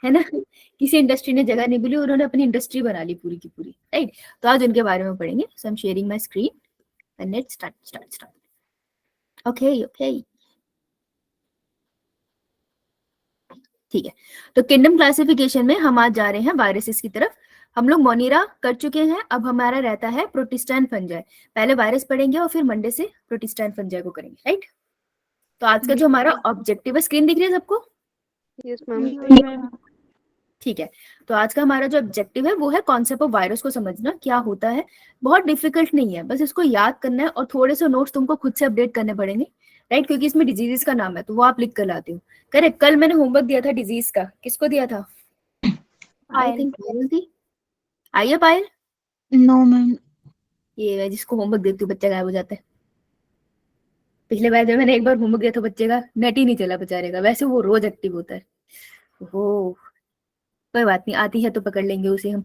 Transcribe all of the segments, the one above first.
है ना। किसी इंडस्ट्री ने जगह नहीं मिली, उन्होंने अपनी इंडस्ट्री बना ली पूरी की पूरी, राइट। तो आज उनके बारे में पढ़ेंगे। So I am sharing my screen and let's start. Okay ठीक है। तो किंगडम क्लासिफिकेशन में हम आज जा रहे हैं वायरसेस की तरफ। हम लोग मोनीरा कर चुके हैं, अब हमारा रहता है प्रोटिस्टा फंजाई। पहले वायरस पढ़ेंगे और फिर मंडे से प्रोटिस्टा फंजाई को करेंगे, राइट। तो आज का जो हमारा ऑब्जेक्टिव है, स्क्रीन दिख रही है सबको? Yes ma'am. ठीक है। तो आज का हमारा जो ऑब्जेक्टिव है वो है कॉन्सेप्ट ऑफ वायरस को समझना, क्या होता है। बहुत डिफिकल्ट नहीं है, बस इसको याद करना है और थोड़े से नोट्स तुमको खुद से अपडेट करने पड़ेंगे, राइट, क्योंकि इसमें डिजीजेस का नाम है तो वो आप लिख कर लाते हो। करेक्ट। कल मैंने होमवर्क दिया था डिजीज का, किसको दिया था? आई थिंक पायल थी। आइए पायल। No ma'am. ये जिसको होमवर्क देती हूँ बच्चा गायब हो जाता है। पिछले बार जब मैंने एक बार होमवर्क दिया था बच्चे का, नेट ही नहीं चला बेचारे का, वैसे वो रोज एक्टिव होता है। ओह कोई बात नहीं, आती है तो पकड़ लेंगे उसे हम।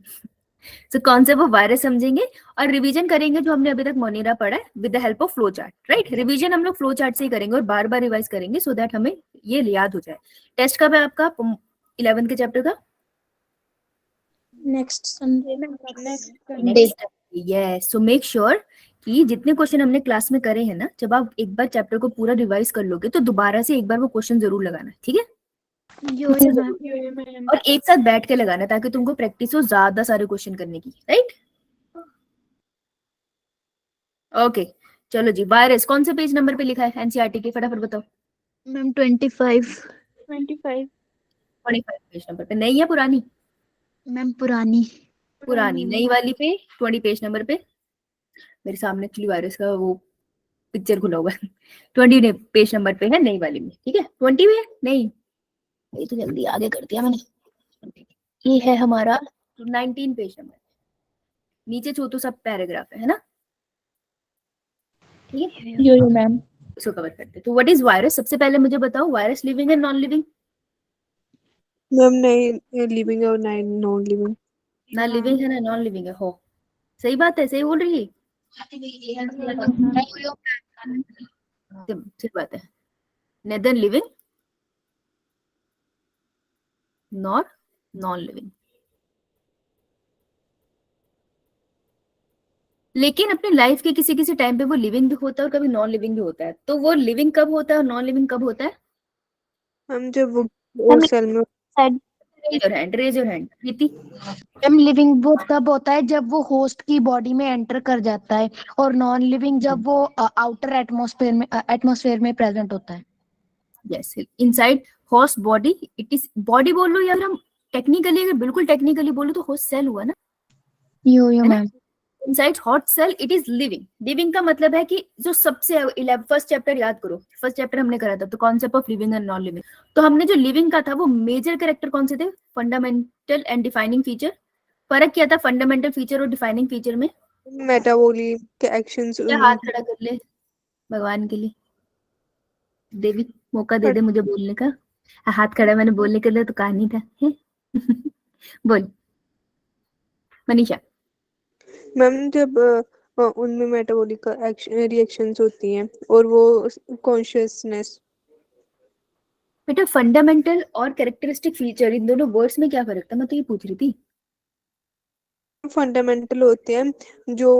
सो कॉन्सेप्ट ऑफ वायरस समझेंगे और रिवीजन करेंगे जो हमने अभी तक मोनीरा पढ़ा है with the help of flow chart, right. Revision हम लोग फ्लो चार्ट से ही करेंगे और बार बार रिवाइज करेंगे सो दैट हमें ये याद हो जाए। टेस्ट कब है आपका 11th के चैप्टर का? Next Sunday. Next. Yes. So make sure कि जितने क्वेश्चन हमने क्लास में करे हैं ना, जब आप एक बार चैप्टर को पूरा रिवाइज कर लोगे तो दोबारा से एक बार वो क्वेश्चन जरूर लगाना, ठीक है। और एक साथ बैठ के लगाना ताकि तुमको प्रैक्टिस हो ज्यादा सारे क्वेश्चन करने की, राइट। ओके चलो जी, वायरस कौन से पेज नंबर पे लिखा है एनसीईआरटी के, फटाफट बताओ। मैम 25। 25 पेज नंबर पे। नई है पुरानी? मैम पुरानी। पुरानी। नई वाली पे 20 पेज नंबर पे। मेरे सामने एक्चुअली वायरस का वो पिक्चर खुला हुआ है। 20 पेज नंबर पे है नई वाली में, ठीक है। 20 में नहीं, ये तो जल्दी आगे कर दिया मैंने। ये है हमारा 19 पेज नंबर। नीचे छोटू सब पैराग्राफ है ना, ठीक है। यो मैम। इसको कवर करते हैं। तो व्हाट इज वायरस? सबसे पहले मुझे बताओ, वायरस लिविंग है नॉन लिविंग? मैम नहीं लिविंग और नॉन लिविंग। ना लिविंग है ना नॉन लिविंग है। हो सही बात है, सही बोल रही है। सही बात है। Neither living nor non living. लेकिन अपनी लाइफ के किसी किसी टाइम पे वो लिविंग भी होता है और कभी नॉन लिविंग भी होता है। तो वो लिविंग कब होता है और नॉन लिविंग कब होता है? हम जब वो सेल में raise your hand Preeti. Ma'am living वो तब होता है जब वो होस्ट की बॉडी में एंटर कर जाता है, और नॉन लिविंग जब वो आउटर एटमॉस्फेयर में प्रेजेंट होता है। Yes, inside host body. It is body बोल लो या फिर हम टेक्निकली, अगर बिल्कुल टेक्निकली बोलो तो होस्ट सेल हुआ ना, यो है ना। Ma'am. Inside host cell it is living. Living का मतलब है कि जो सबसे फर्स्ट चैप्टर याद करो, फर्स्ट चैप्टर हमने करा था तो concept of living and non living. तो हमने जो लिविंग का था वो मेजर कैरेक्टर कौन से थे? Fundamental and defining feature. फर्क क्या था फंडामेंटल फीचर और डिफाइनिंग फीचर में? मेटाबॉलिक के एक्शंस क्या हाथ खड़ा कर ले भगवान के लिए, देवी मौका दे दे मुझे बोलने का। हाथ खड़ा मैंने बोलने के लिए तो कहा नहीं था है? बोल मनीषा। मैम जब उनमें मेटाबॉलिक रिएक्शंस होती हैं और वो कॉन्शियसनेस। बेटा फंडामेंटल और कैरेक्टरिस्टिक फीचर, इन दोनों वर्ड्स में क्या फर्क था? मैं तो ये पूछ रही थी। फंडामेंटल होते हैं जो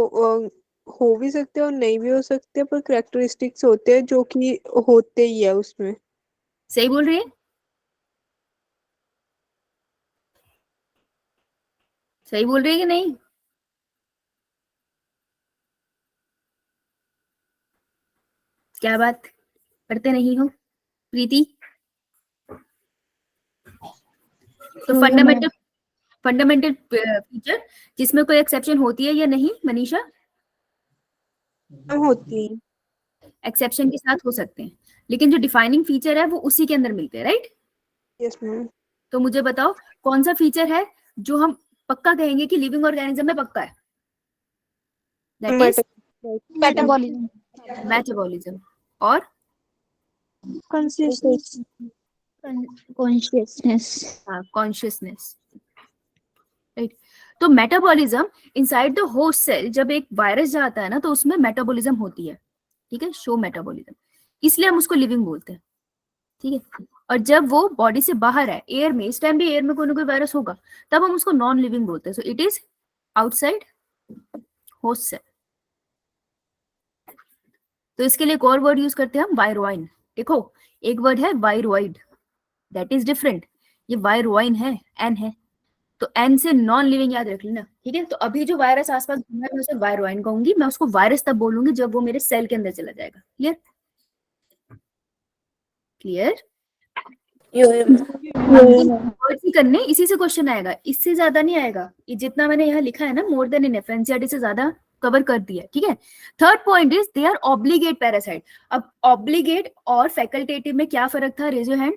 हो भी सकते हैं और नहीं भी हो सकते, पर कैरेक्टरिस्टिक्स होते हैं जो कि होते ही है उसमें। सही बोल रही है? सही बोल रही है कि नहीं? क्या बात, पढ़ते नहीं हो प्रीति? तो फंडामेंटल फंडामेंटल फीचर जिसमें कोई एक्सेप्शन होती है या नहीं मनीषा? होती है। एक्सेप्शन के साथ हो सकते हैं, लेकिन जो डिफाइनिंग फीचर है वो उसी के अंदर मिलते हैं, राइट। Yes ma'am. तो मुझे बताओ कौन सा फीचर है जो हम पक्का कहेंगे कि लिविंग ऑर्गेनिज्म में पक्का है? That is metabolism. मेटाबॉलिज्म और कॉन्शियसनेस। Consciousness, right. तो metabolism inside the host cell, जब एक वायरस जाता है ना तो उसमें मेटाबॉलिज्म होती है, ठीक है, शो मेटाबॉलिज्म, इसलिए हम उसको लिविंग बोलते हैं। ठीक है। और जब वो बॉडी से बाहर है एयर में, इस टाइम भी एयर में कोई ना कोई वायरस होगा, तब हम उसको नॉन लिविंग बोलते हैं। So it is outside host cell. तो इसके लिए एक और वर्ड यूज करते हैं हम, वायरोइन। देखो एक वर्ड है वायरोइड, दैट इज डिफरेंट। ये वायरोइन है, एन है, तो एन से नॉन लिविंग याद रख लेना, ठीक है। तो अभी जो वायरस आसपास घूम रहा है मैं उसे वायरोइन कहूंगी, मैं उसको वायरस तब बोलूंगी जब वो मेरे सेल के अंदर चला जाएगा। क्लियर? क्लियर? वर्ड ही करने, इसी से क्वेश्चन आएगा, इससे ज्यादा नहीं आएगा। ये जितना मैंने यहाँ लिखा है ना, मोर देन इनफ, एनसीईआरटी से ज्यादा कवर कर दिया, ठीक है। Third point is they are obligate parasite. अब ऑब्लिगेट और फैकल्टेटिव में क्या फर्क था? Raise your hand.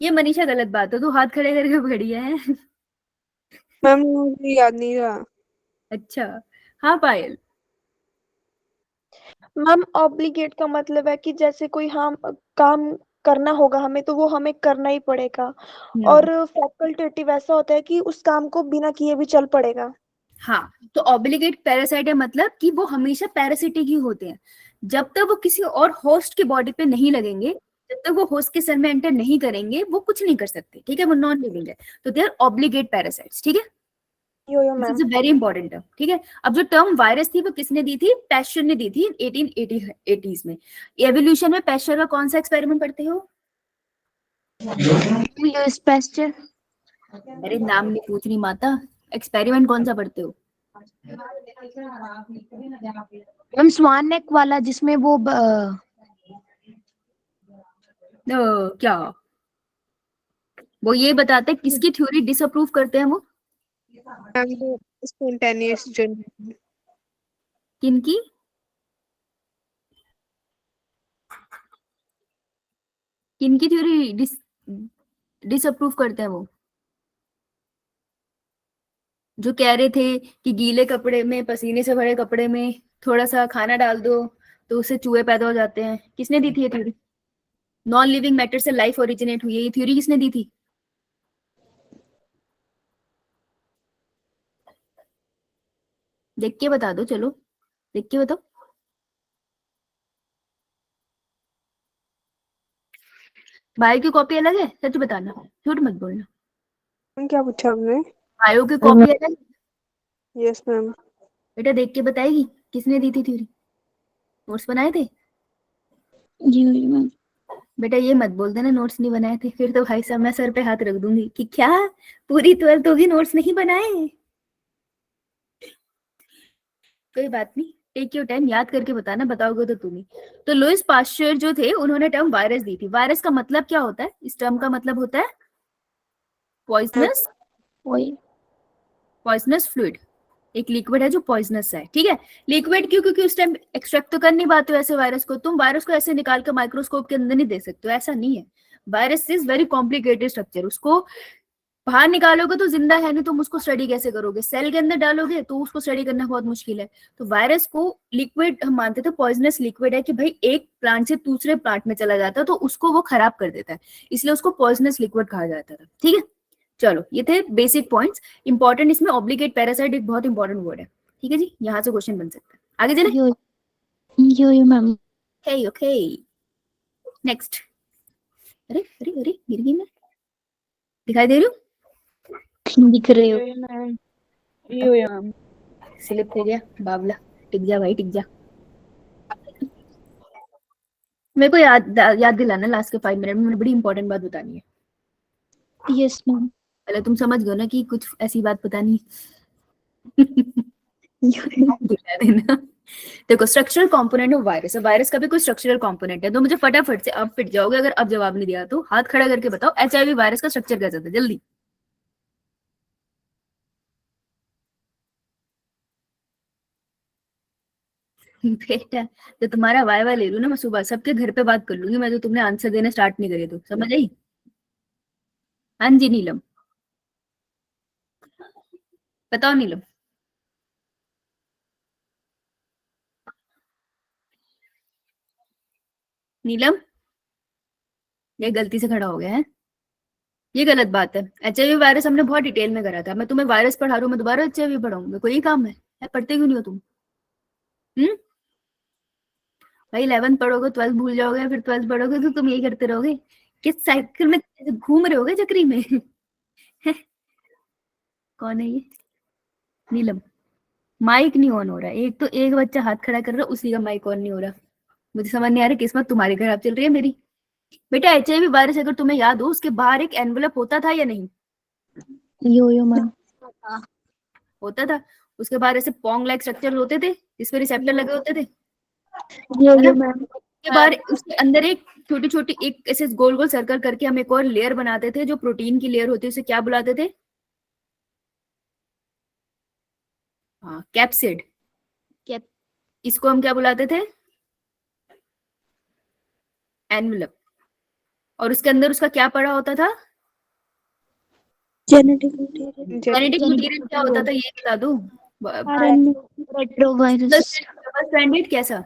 ये मनीषा गलत बात है, तू हाथ खड़े करके बढ़िया है। मैम मुझे याद नहीं रहा। अच्छा, हाँ पायल। मैम ऑब्लिगेट का मतलब है कि जैसे कोई हम काम करना होगा हमें तो वो हमें करना ही पड़ेगा, और फैकल्टेटिव ऐसा होता है कि उस काम को बिना किए भी चल पड़ेगा। हाँ, तो ऑब्लिगेट पैरासाइट है मतलब कि वो हमेशा पैरासिटिक ही होते हैं। जब तक वो किसी और होस्ट के बॉडी पे नहीं लगेंगे, जब तक वो होस्ट के सेल में एंटर नहीं करेंगे, वो कुछ नहीं कर सकते, ठीक है। वो नॉन लिविंग है, तो दे आर ऑब्लिगेट पैरासाइट्स, ठीक है। Yo this ma'am. Is a very important term, ठीक है। अब जो टर्म वायरस थी वो किसने दी थी? पैस्चर ने दी थी 1880s में। एवोल्यूशन में पैस्चर का कौन सा एक्सपेरिमेंट पढ़ते हो? Lewis pasture. अरे नाम नहीं पूछ रही माता, एक्सपेरिमेंट कौन सा पढ़ते हो? मैम स्वान नेक वाला, जिसमें वो क्या वो ये बताते हैं किसकी थ्योरी डिसअप्रूव करते हैं वो? मैम वो स्पॉन्टेनियस जनरेशन। किनकी? किनकी थ्योरी डिसअप्रूव करते हैं वो? जो कह रहे थे कि गीले कपड़े में, पसीने से भरे कपड़े में थोड़ा सा खाना डाल दो तो उससे चूहे पैदा हो जाते हैं। किसने दी थी ये थ्योरी? नॉन लिविंग मैटर से लाइफ ओरिजिनेट हुई है, ये थ्योरी किसने दी थी? देख के बता दो, चलो देख के बताओ। बायो की कॉपी अलग है, सच बताना, झूठ मत बोलना। क्या पूछा आपने? बायो की कॉपी अलग है? Yes ma'am. बेटा देख के बताएगी किसने दी थी थ्योरी? नोट्स बनाए थे? जी मैम। बेटा ये मत बोल देना नोट्स नहीं बनाए थे, फिर तो भाई साहब मैं सर पे हाथ रख दूंगी कि क्या पूरी 12th होगी नोट्स नहीं बनाए। कोई बात नहीं, टेक योर टाइम, याद करके बताना, बताओगे तो तुम ही। तो लुईस पास्चर जो थे उन्होंने टर्म वायरस दी थी। वायरस का मतलब क्या होता है? इस टर्म का मतलब होता है पॉइजनस, वही। Poisonous fluid. एक लिक्विड है जो पॉइजनस है, ठीक है। लिक्विड क्यों? क्योंकि उस टाइम एक्सट्रैक्ट तो कर नहीं पाते हो ऐसे वायरस को, तुम वायरस को ऐसे निकाल कर माइक्रोस्कोप के अंदर नहीं दे सकते हो, ऐसा नहीं है। Virus is very complicated structure, उसको बाहर निकालोगे तो जिंदा है नहीं, तुम उसको स्टडी कैसे करोगे? सेल के अंदर डालोगे तो उसको स्टडी करना बहुत मुश्किल है। तो वायरस को लिक्विड हम मानते थे, पॉइजनस लिक्विड है कि भाई एक प्लांट से दूसरे प्लांट में चला जाता है तो उसको वो खराब कर देता है, इसलिए उसको पॉइजनस लिक्विड कहा जाता था, ठीक है। चलो ये थे बेसिक पॉइंट्स। इंपॉर्टेंट इसमें ऑब्लिगेट पैरासाइट एक बहुत इंपॉर्टेंट वर्ड है, ठीक है जी, यहाँ से क्वेश्चन बन सकता है। आगे चले। यो मैम। Okay next. अरे अरे अरे गिर गई मैं, दिखाई दे रही हूँ? दिख रहे हो? स्लिप हो गया बावला, टिक जा भाई टिक जा। मेरे को याद दिलाना लास्ट के 5 मिनट में, मुझे बड़ी इंपॉर्टेंट बात बतानी है। Yes ma'am. पहले तुम समझ गए ना कि कुछ ऐसी बात बतानी है। दिला देना। देखो structural component of virus, virus का भी कोई स्ट्रक्चरल कंपोनेंट है, तो मुझे फटाफट से अब पिट जाओगे अगर अब जवाब नहीं दिया तो। हाथ खड़ा करके बताओ HIV वायरस का स्ट्रक्चर कैसा था, जल्दी। बेटा तो तुम्हारा वाइवा ले लूं ना मैं सुबह, सबके घर पे बात कर लूंगी मैं, तो तुमने आंसर देना स्टार्ट नहीं करे तो, समझ आई? हाँ जी नीलम, बताओ नीलम। नीलम ये गलती से खड़ा हो गया है, ये गलत बात है। HIV वायरस हमने बहुत डिटेल में करा था, मैं तुम्हें वायरस पढ़ा रहा हूँ, मैं दोबारा HIV पढ़ाऊंगा? कोई काम है? पढ़ते क्यों नहीं हो तुम? भाई 11th पढ़ोगे 12th भूल जाओगे, फिर 12th पढ़ोगे तो तुम यही करते रहोगे। किस साइकिल में घूम रहे होगे चक्री में। कौन है ये? नीलम। माइक नहीं ऑन हो रहा है। एक तो एक बच्चा हाथ खड़ा कर रहा है, उसी का माइक ऑन नहीं हो रहा। मुझे समझ नहीं आ रहा किस्मत तुम्हारी खराब चल रही है मेरी। बेटा HIV वायरस अगर तुम्हें याद हो, उसके बाहर एक एनवेलप होता था या नहीं? यो मैम। होता था। उसके बाहर ऐसे पोंग लाइक स्ट्रक्चर होते थे जिसपे रिसेप्टर लगे होते थे, यो है ना? मैम। उसके बाहर उसके अंदर एक छोटी छोटी एक ऐसे गोल गोल सर्कल करके हम एक और लेयर बनाते थे जो प्रोटीन की लेयर होती है, उसे क्या बुलाते थे? हाँ, कैप्सिड। इसको हम क्या बुलाते थे? एनवेलप। और उसके अंदर उसका क्या पड़ा होता था? Genetic material. जेनेटिक मटेरियल क्या होता था ये बता दो। रेट्रोवायरस। स्ट्रैंडेड कैसा?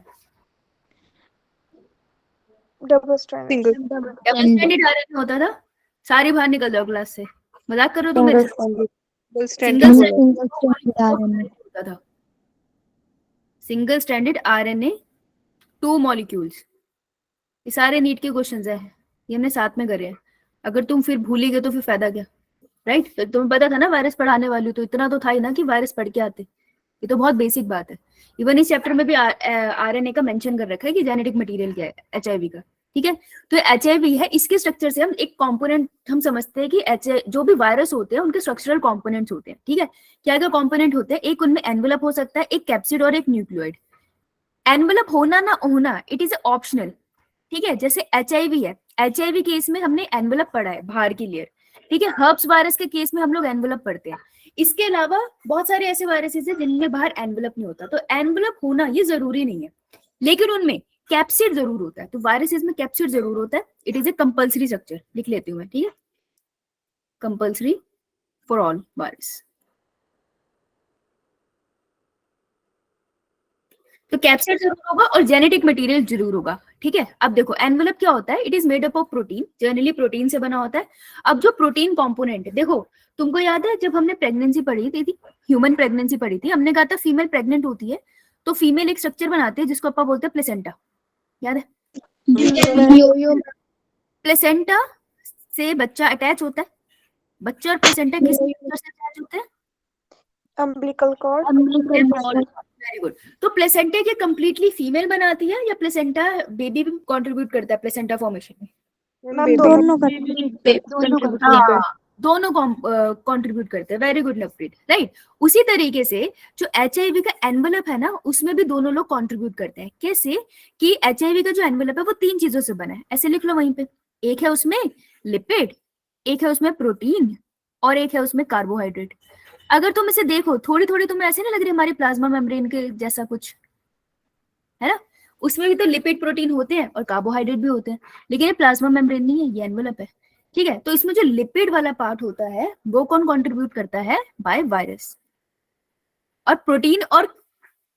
Double stranded. Single double stranded RNA होता था। सारी बाहर निकल जाओ क्लास से, मजाक कर रहे हो तुम मेरे साथ? सिंगल होता था। Single stranded RNA 2 molecules. ये सारे नीट के क्वेश्चंस है, ये हमने साथ में करे हैं। अगर तुम फिर भूल ही गए तो फिर फायदा क्या, राइट? तो तुम्हें पता था ना वायरस पढ़ाने वाली हूं, तो इतना तो था ही ना कि वायरस पढ़ के आते। ये तो बहुत बेसिक बात है। इवन इस चैप्टर में भी RNA का मेंशन कर रखा है कि जेनेटिक मटेरियल क्या है HIV का। ठीक है, तो HIV है, इसके स्ट्रक्चर से हम एक कंपोनेंट हम समझते हैं कि जो भी वायरस होते हैं उनके स्ट्रक्चरल कंपोनेंट्स होते हैं। ठीक है, क्या क्या कंपोनेंट होते हैं? एक उनमें एनवेलप हो सकता है, एक कैप्सिड और एक न्यूक्लियोइड। एनवेलप होना ना होना इट इज ऑप्शनल। ठीक है, जैसे HIV है, HIV केस में हमने एनवेलप पढ़ा है, बाहर की लेयर। ठीक है, हर्ब्स वायरस के केस में हम लोग एनवेलप पढ़ते हैं। इसके अलावा बहुत सारे ऐसे वायरसेस हैं जिनमें बाहर एनवेलप नहीं होता, तो एनवेलप होना ये जरूरी नहीं है, लेकिन उनमें कैप्सिड जरूर होता है। तो वायरसेस में कैप्सिड जरूर होता है। It is a compulsory structure, लिख लेती हूँ मैं। ठीक है, कंपल्सरी फॉर ऑल वायरस। तो कैप्सिड जरूर होगा और जेनेटिक मटेरियल जरूर होगा। ठीक है, अब देखो एनवेलप क्या होता है? It is made up of protein, generally protein से बना होता है। अब जो प्रोटीन कंपोनेंट है, देखो तुमको याद है जब हमने प्रेगनेंसी पढ़ी थी, ह्यूमन प्रेगनेंसी पढ़ी थी, हमने कहा था फीमेल प्रेग्नेंट होती है तो फीमेल एक स्ट्रक्चर बनाती है जिसको अपन बोलते हैं प्लेसेंटा। याद है? प्लेसेंटा से बच्चा अटैच होता है। बच्चा और प्लेसेंटा किस स्ट्रक्चर से अटैच होते हैं? Umbilical cord. Very good. तो प्लेसेंटा के कंप्लीटली फीमेल बनाती है या प्लेसेंटा बेबी भी कंट्रीब्यूट करता है प्लेसेंटा फॉर्मेशन में? मैम दोनों कंट्रीब्यूट करते हैं। Very good Lovepreet, right. उसी तरीके से जो HIV का एनवेलप है ना, उसमें भी दोनों लोग कंट्रीब्यूट करते हैं। कैसे? कि HIV का जो एनवेलप है वो 3 चीजों से बना है, ऐसे लिख लो वहीं पे। एक है उसमें लिपिड, एक है उसमें प्रोटीन, और एक है उसमें कार्बोहाइड्रेट। अगर तुम इसे देखो थोड़ी थोड़ी, तुम्हें ऐसे नहीं लग रही हमारी प्लाज्मा मेम्ब्रेन के जैसा कुछ, है ना? उसमें भी तो लिपिड प्रोटीन होते हैं और कार्बोहाइड्रेट भी होते हैं, लेकिन ये प्लाज्मा मेम्ब्रेन नहीं है, ये एनवेलप है। ठीक है, तो इसमें जो लिपिड वाला पार्ट होता है वो कौन कंट्रीब्यूट करता है? By virus. और प्रोटीन और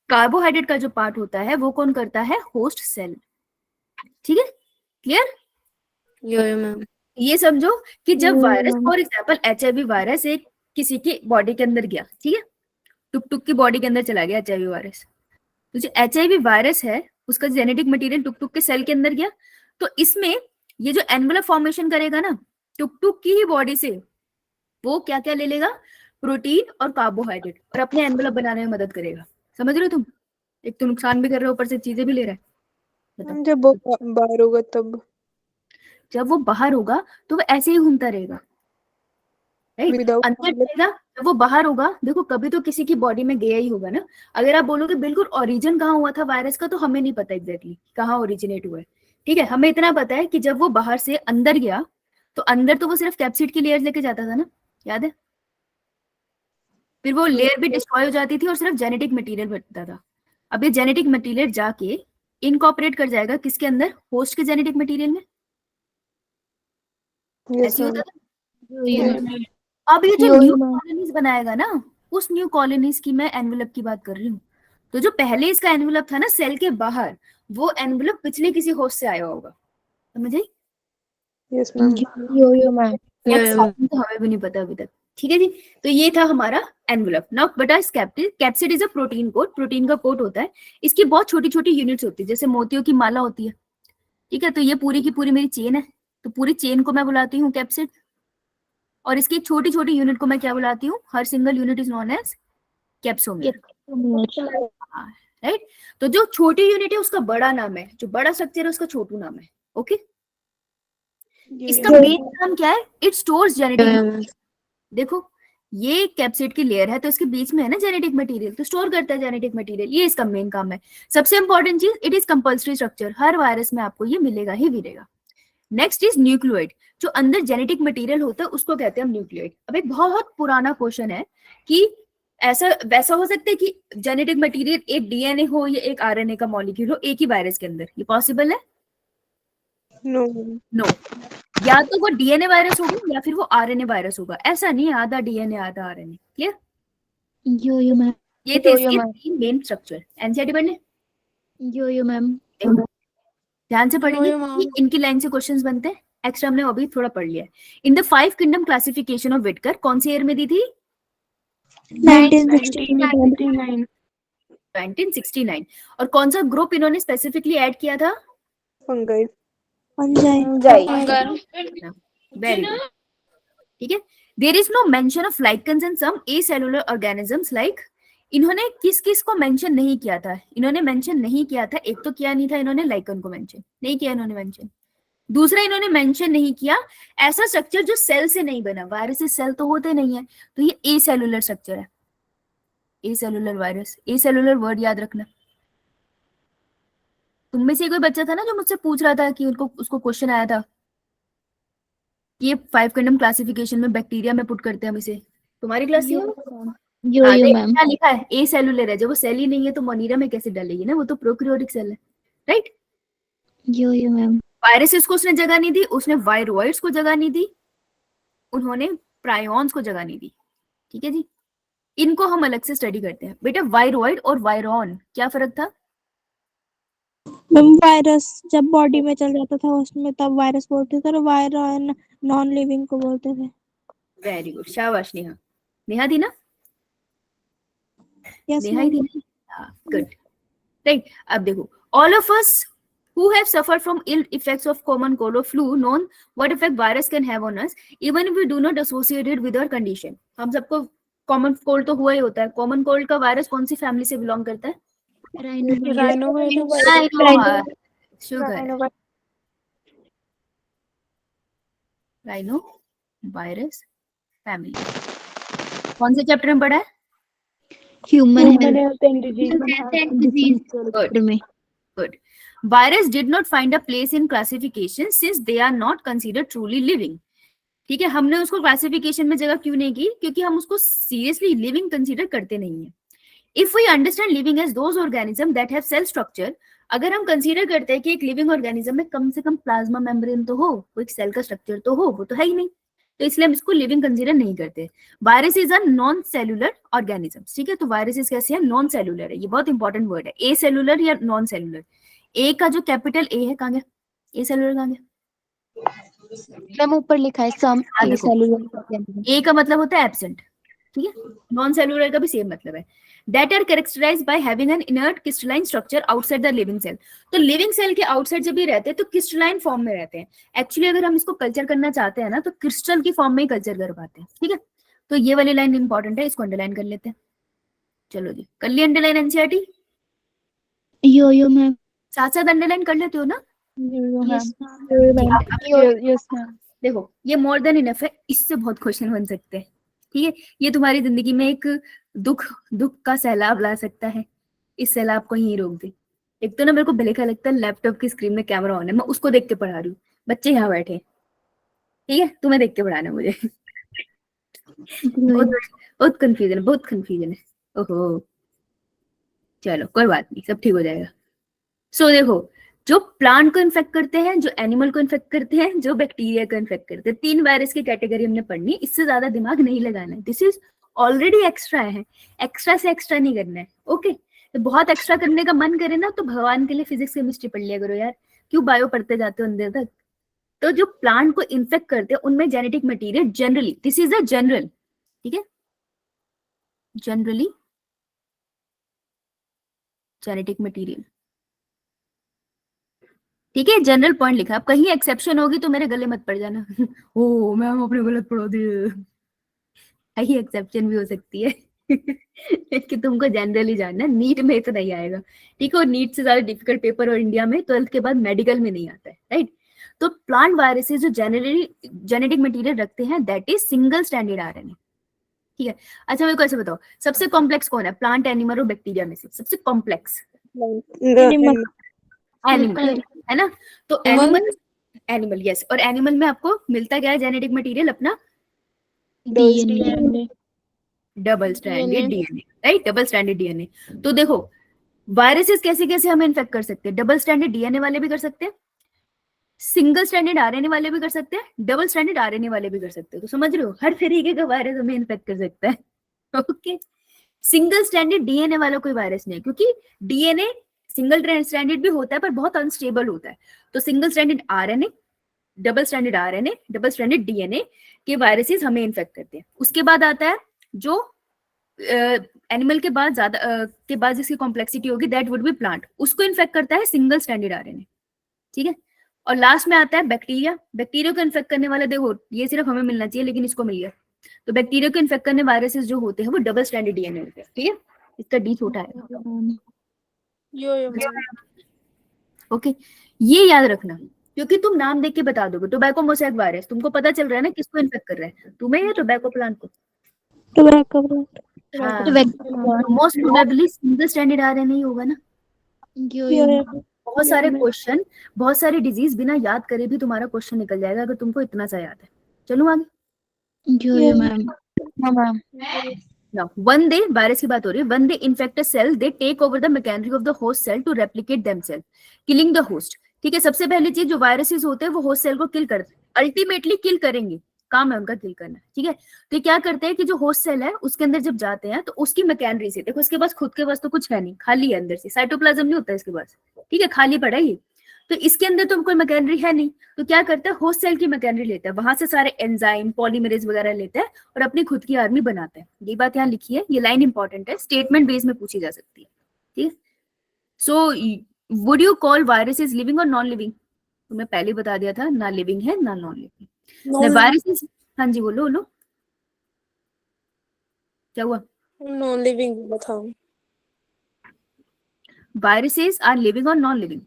कार्बोहाइड्रेट का जो पार्ट होता है वो कौन करता है? Host cell. ठीक है, क्लियर? मैम। ये समझो कि जब virus, for example HIV virus एक किसी की बॉडी के अंदर गया, ठीक है, टुक टुक की बॉडी के अंदर चला गया HIV वायरस, तो जो HIV वायरस है उसका जेनेटिक मटेरियल टुक टुक के सेल के अंदर गया, तो इसमें ये जो एनवेलप फॉर्मेशन करेगा ना टुक टुक की ही बॉडी से, वो क्या क्या ले लेगा? प्रोटीन और कार्बोहाइड्रेट, और अपने एनवेलप बनाने में मदद करेगा। समझ रहे हो तुम? एक तो नुकसान भी कर रहे हो, ऊपर से चीजें भी ले रहा है। बताओ। जब वो बाहर होगा तब जब वो बाहर होगा तो वो ऐसे ही घूमता रहेगा, राइट? विदाउट अंदर जाएगा, जब वो बाहर होगा, देखो कभी तो किसी की बॉडी में गया ही होगा ना। अगर आप बोलोगे बिल्कुल ओरिजिन कहाँ हुआ था वायरस का, तो हमें नहीं पता एग्जैक्टली कहाँ ओरिजिनेट हुआ है। ठीक है, हमें इतना पता है कि जब वो बाहर से अंदर गया तो अंदर तो वो सिर्फ कैप्सिड की लेयर लेके जाता था ना, याद है? फिर वो लेयर भी डिस्ट्रॉय हो जाती थी और सिर्फ जेनेटिक मटेरियल बचता था। अब ये जेनेटिक मटेरियल जाके इनकॉर्पोरेट कर जाएगा किसके अंदर? होस्ट के जेनेटिक मटेरियल में। ऐसे होता था। अब ये जो न्यू कॉलोनीज बनाएगा ना, उस न्यू कॉलोनीज की मैं एनवेलप की बात कर रही हूँ। तो जो पहले इसका एनवेलप था ना सेल के बाहर, वो एनवेलप पिछले किसी होस्ट से आया होगा। समझ आई? Yes ma'am. तो हमें भी नहीं पता अभी तक। ठीक है जी। तो ये था हमारा एनवलप। नाउ बटा इस capsid is a protein coat, protein का कोट होता है। इसकी बहुत छोटी छोटी यूनिट्स होती है, जैसे मोतियों की माला होती है, ठीक है। तो ये पूरी की पूरी मेरी चेन है, तो पूरी चेन को मैं बुलाती हूँ कैप्सिड, और इसकी छोटी छोटी यूनिट को मैं क्या बुलाती हूँ, हर single unit is known as capsomere, right. तो जो छोटी यूनिट है उसका बड़ा नाम है, जो बड़ा स्ट्रक्चर है उसका छोटू नाम है, ओके। इसका मेन काम क्या है, इट स्टोर्स जेनेटिक, देखो ये कैप्सिड की लेयर है तो इसके बीच में है ना जेनेटिक मटेरियल, तो स्टोर करता है जेनेटिक मटेरियल, ये इसका मेन काम है। सबसे इंपॉर्टेंट चीज, it is compulsory structure, her virus में आपको ये मिलेगा ही मिलेगा। नेक्स्ट इज न्यूक्लियोइड, जो अंदर जेनेटिक मटेरियल होता है उसको कहते हैं हम न्यूक्लियोइड। अब एक बहुत पुराना क्वेश्चन है कि ऐसा वैसा हो सकता है कि जेनेटिक मटेरियल एक डीएनए हो या एक आरएनए का मॉलिक्यूल हो एक ही वायरस के अंदर, ये पॉसिबल है? नो नो, या तो वो डीएनए वायरस होगा या फिर वो आरएनए वायरस होगा, ऐसा नहीं आधा डीएनए आधा आरएनए, क्लियर? यो मैम, ये थे इसके तीन मेन स्ट्रक्चर। एनसीईआरटी पढ़ने, यो मैम, ध्यान से पढ़ेंगे, इनकी लाइन से क्वेश्चंस बनते हैं। एक्स्ट्रा हमने अभी थोड़ा पढ़ लिया है। In the 5 kingdom classification of Whittaker कौन सी ईयर में दी थी? 1969। और कौन सा ग्रुप इन्होंने स्पेसिफिकली ऐड किया था? फंगाई। वेरी गुड, ठीक है। There is no mention of lichens and some acellular organisms like, इन्होंने किस किस को मेंशन नहीं किया था? इन्होंने मेंशन नहीं किया था, एक तो किया नहीं था इन्होंने लाइकन को मेंशन नहीं किया इन्होंने मेंशन, दूसरा इन्होंने मेंशन नहीं किया ऐसा स्ट्रक्चर जो सेल से नहीं बना, वायरस से सेल तो होते नहीं है, तो ये एसेलुलर स्ट्रक्चर है, एसेलुलर वायरस। एसेलुलर वर्ड याद रखना। तुम में से कोई बच्चा था ना जो मुझसे पूछ रहा था कि उनको उसको क्वेश्चन आया था, ये 5 किंगडम क्लासिफिकेशन में बैक्टीरिया में पुट करते हैं हम इसे, तुम्हारी क्लास में यो मैम, क्या लिखा है? ए सेलुलर है, जब वो सेल ही नहीं है तो मोनीरा में कैसे डालेगी ना, वो तो प्रोकैरियोटिक सेल है, राइट। यो मैम, वायरसेस को उसने जगह नहीं दी, उसने वायरोइड्स को जगह नहीं दी, उन्होंने प्रायोन्स को जगह नहीं दी, ठीक है जी। इनको हम अलग से स्टडी करते हैं। बेटा वायरोइड और वायरॉन क्या फर्क था? मैम वायरस जब बॉडी में चल जाता था उसमें तब वायरस बोलते थे, और वायरस नॉन लिविंग को बोलते थे। वेरी गुड, शाबाश नेहा। नेहा थी ना? यस नेहा ही थी ना? हाँ, गुड, राइट। अब देखो, all of us who have suffered from ill effects of common cold or flu known what effect virus can have on us even if we do not associate it with our condition। हम सबको common cold तो हुआ ही होता है। Common cold का virus कौन सी family से belong करता है? Rhino virus family. कौन से चैप्टर में पढ़ा है? Human Good. Virus did not find a place in classification since they are not considered truly living। ठीक है, हमने उसको क्लासिफिकेशन में जगह क्यों नहीं की? क्योंकि हम उसको सीरियसली लिविंग कंसीडर करते नहीं है। If we understand living as those organism that have cell structure, अगर हम कंसीडर करते हैं कि एक लिविंग ऑर्गेनिज्म में कम से कम प्लाज्मा मेम्ब्रेन तो हो, वो एक सेल का स्ट्रक्चर तो हो, वो तो है ही नहीं, तो इसलिए हम इसको लिविंग कंसीडर नहीं करते। Virus is a non cellular organism, ठीक है। तो वायरसेस कैसे है? नॉन सेलुलर है, ये बहुत इंपॉर्टेंट वर्ड है। ए सेलुलर या नॉन सेलुलर, ए का जो कैपिटल ए है कहाँ गया? ए सेलुलर कहाँ गया? मैम ऊपर लिखा है सम एसेलुलर, ए का मतलब होता है एब्सेंट, ठीक है। नॉन सेलुलर का भी सेम मतलब है। That are characterized by having an inert crystalline structure outside the living cell. तो लिविंग सेल के आउटसाइड जब ये रहते हैं तो क्रिस्टलाइन फॉर्म में रहते हैं। एक्चुअली अगर हम इसको कल्चर करना चाहते हैं ना तो क्रिस्टल की फॉर्म में ही कल्चर कर पाते हैं, ठीक है। तो ये वाली लाइन इंपॉर्टेंट है, इसको अंडरलाइन कर लेते हैं। चलो जी, कर ली अंडरलाइन एनसीईआरटी? यो मैम, साथ साथ अंडरलाइन कर लेते हो ना? Yes ma'am. देखो ये मोर देन इनफ है, इससे बहुत क्वेश्चन बन सकते हैं, ठीक है। ये तुम्हारी जिंदगी में एक दुख का सैलाब ला सकता है, इस सैलाब को ही रोक दे। एक तो ना मेरे को भले लगता है लैपटॉप की स्क्रीन में कैमरा ऑन है, मैं उसको देख के पढ़ा रही हूँ, बच्चे यहाँ बैठे, ठीक है, तुम्हें देख के पढ़ाना मुझे। बहुत कंफ्यूजन है। ओहो चलो कोई बात नहीं, सब ठीक हो जाएगा। सो देखो, जो प्लांट को इन्फेक्ट करते हैं, जो एनिमल को इन्फेक्ट करते हैं, जो बैक्टीरिया को इन्फेक्ट करते हैं, 3 वायरस की कैटेगरी हमने पढ़नी, इससे ज्यादा दिमाग नहीं लगाना है। दिस इज ऑलरेडी एक्स्ट्रा है, एक्स्ट्रा से एक्स्ट्रा नहीं करना है, ओके। तो बहुत एक्स्ट्रा करने का मन करे ना तो भगवान के लिए फिजिक्स केमिस्ट्री पढ़ लिया करो यार, क्यों बायो पढ़ते जाते हो अंदर तक। तो जो प्लांट को इन्फेक्ट करते हैं उनमें genetic material generally, this is a general, ठीक है, जनरली जेनेटिक मटेरियल, ठीक है, जनरल पॉइंट लिखा। अब कहीं एक्सेप्शन होगी तो मेरे गले मत पड़ जाना ओ मैम आपने गलत पढ़ा दिया, कहीं एक्सेप्शन भी हो सकती है कि तुमको जनरली जानना है, नीट में तो नहीं आएगा, ठीक है, और नीट से ज्यादा डिफिकल्ट पेपर और इंडिया में 12th के बाद मेडिकल में नहीं आता है, राइट। तो प्लांट वायरसेस जो जनरली जेनेटिक मटेरियल रखते हैं that is single stranded RNA, ठीक है। अच्छा मेरे को ऐसे बताओ, सबसे कॉम्प्लेक्स कौन है प्लांट, एनिमल और बैक्टीरिया में से? सबसे कॉम्प्लेक्स Animal. एनिमल है ना। तो एनिमल यस, और एनिमल में आपको मिलता क्या है जेनेटिक मटेरियल अपना? DNA. Double stranded DNA, right, double stranded DNA. तो देखो वायरसेस कैसे कैसे हमें इन्फेक्ट कर सकते हैं, डबल स्ट्रैंडेड डीएनए वाले भी कर सकते हैं, सिंगल स्ट्रैंडेड आरएनए वाले भी कर सकते हैं, डबल स्ट्रैंडेड आरएनए वाले भी कर सकते हैं। तो समझ रहे हो, हर तरीके का वायरस हमें इन्फेक्ट कर सकता है ओके। सिंगल स्ट्रैंडेड डीएनए वाला कोई वायरस नहीं है, क्योंकि डीएनए सिंगल स्ट्रैंडेड भी होता है पर बहुत अनस्टेबल होता है। तो single stranded RNA, double stranded RNA, double stranded DNA के वायरसेस हमें इन्फेक्ट करते हैं। उसके बाद आता है जो एनिमल के बाद ज्यादा के बाद जिसकी कॉम्प्लेक्सिटी होगी दैट वुड बी प्लांट, उसको इन्फेक्ट करता है सिंगल स्ट्रैंडेड आरएनए, ठीक है। और लास्ट में आता है बैक्टीरिया। बैक्टीरिया को इन्फेक्ट करने वाले, देखो ये सिर्फ हमें मिलना चाहिए लेकिन इसको मिल गया। तो बैक्टीरिया को इन्फेक्ट करने वायरसेस जो होते हैं वो डबल स्ट्रैंडेड डीएनए होते हैं, ठीक है, इसका डी छोटा है। ओके, ये याद रखना क्योंकि तुम नाम देख के बता दोगे। टोबैको मोसैक वायरस, तुमको पता चल रहा है ना किसको इन्फेक्ट कर रहा है, तुम्हें या टोबैको प्लांट को? Tobacco. Most probably single stranded RNA ही होगा ना। बहुत सारे क्वेश्चन, बहुत सारे डिजीज बिना याद करे भी तुम्हारा क्वेश्चन निकल जाएगा अगर तुमको इतना सा याद है। चलो आगे। Now, one day, वायरस की बात हो रही है, one day infect a cell, they take over the machinery of the host cell to replicate themselves, killing the host. ठीक है, सबसे पहली चीज जो वायरसेस होते हैं वो होस्ट सेल को किल करते हैं, अल्टीमेटली किल करेंगे, काम है उनका किल करना, ठीक है। तो क्या करते हैं कि जो होस्ट सेल है उसके अंदर जब जाते हैं तो उसकी मैकेनरी से, देखो इसके पास खुद के पास तो कुछ है नहीं, खाली है अंदर से, साइटोप्लाज्म नहीं होता इसके पास, ठीक है, खाली पड़ा है ये। तो इसके अंदर तो कोई मैकेनरी है नहीं, तो क्या करता है होस्ट सेल की मैकेनरी लेता है, वहां से सारे एंजाइम पॉलीमरेज वगैरह लेता है और अपनी खुद की आर्मी बनाता है। ये बात यहाँ लिखी है, ये लाइन इंपॉर्टेंट है, स्टेटमेंट बेस में पूछी जा सकती है, ठीक है। So would you call viruses living और नॉन लिविंग? तो मैं पहले बता दिया था, ना लिविंग है ना नॉन लिविंग। वायरसेस, हाँ जी बोलो बोलो, क्या हुआ? नॉन लिविंग बताओ। वायरसेस आर लिविंग और नॉन लिविंग?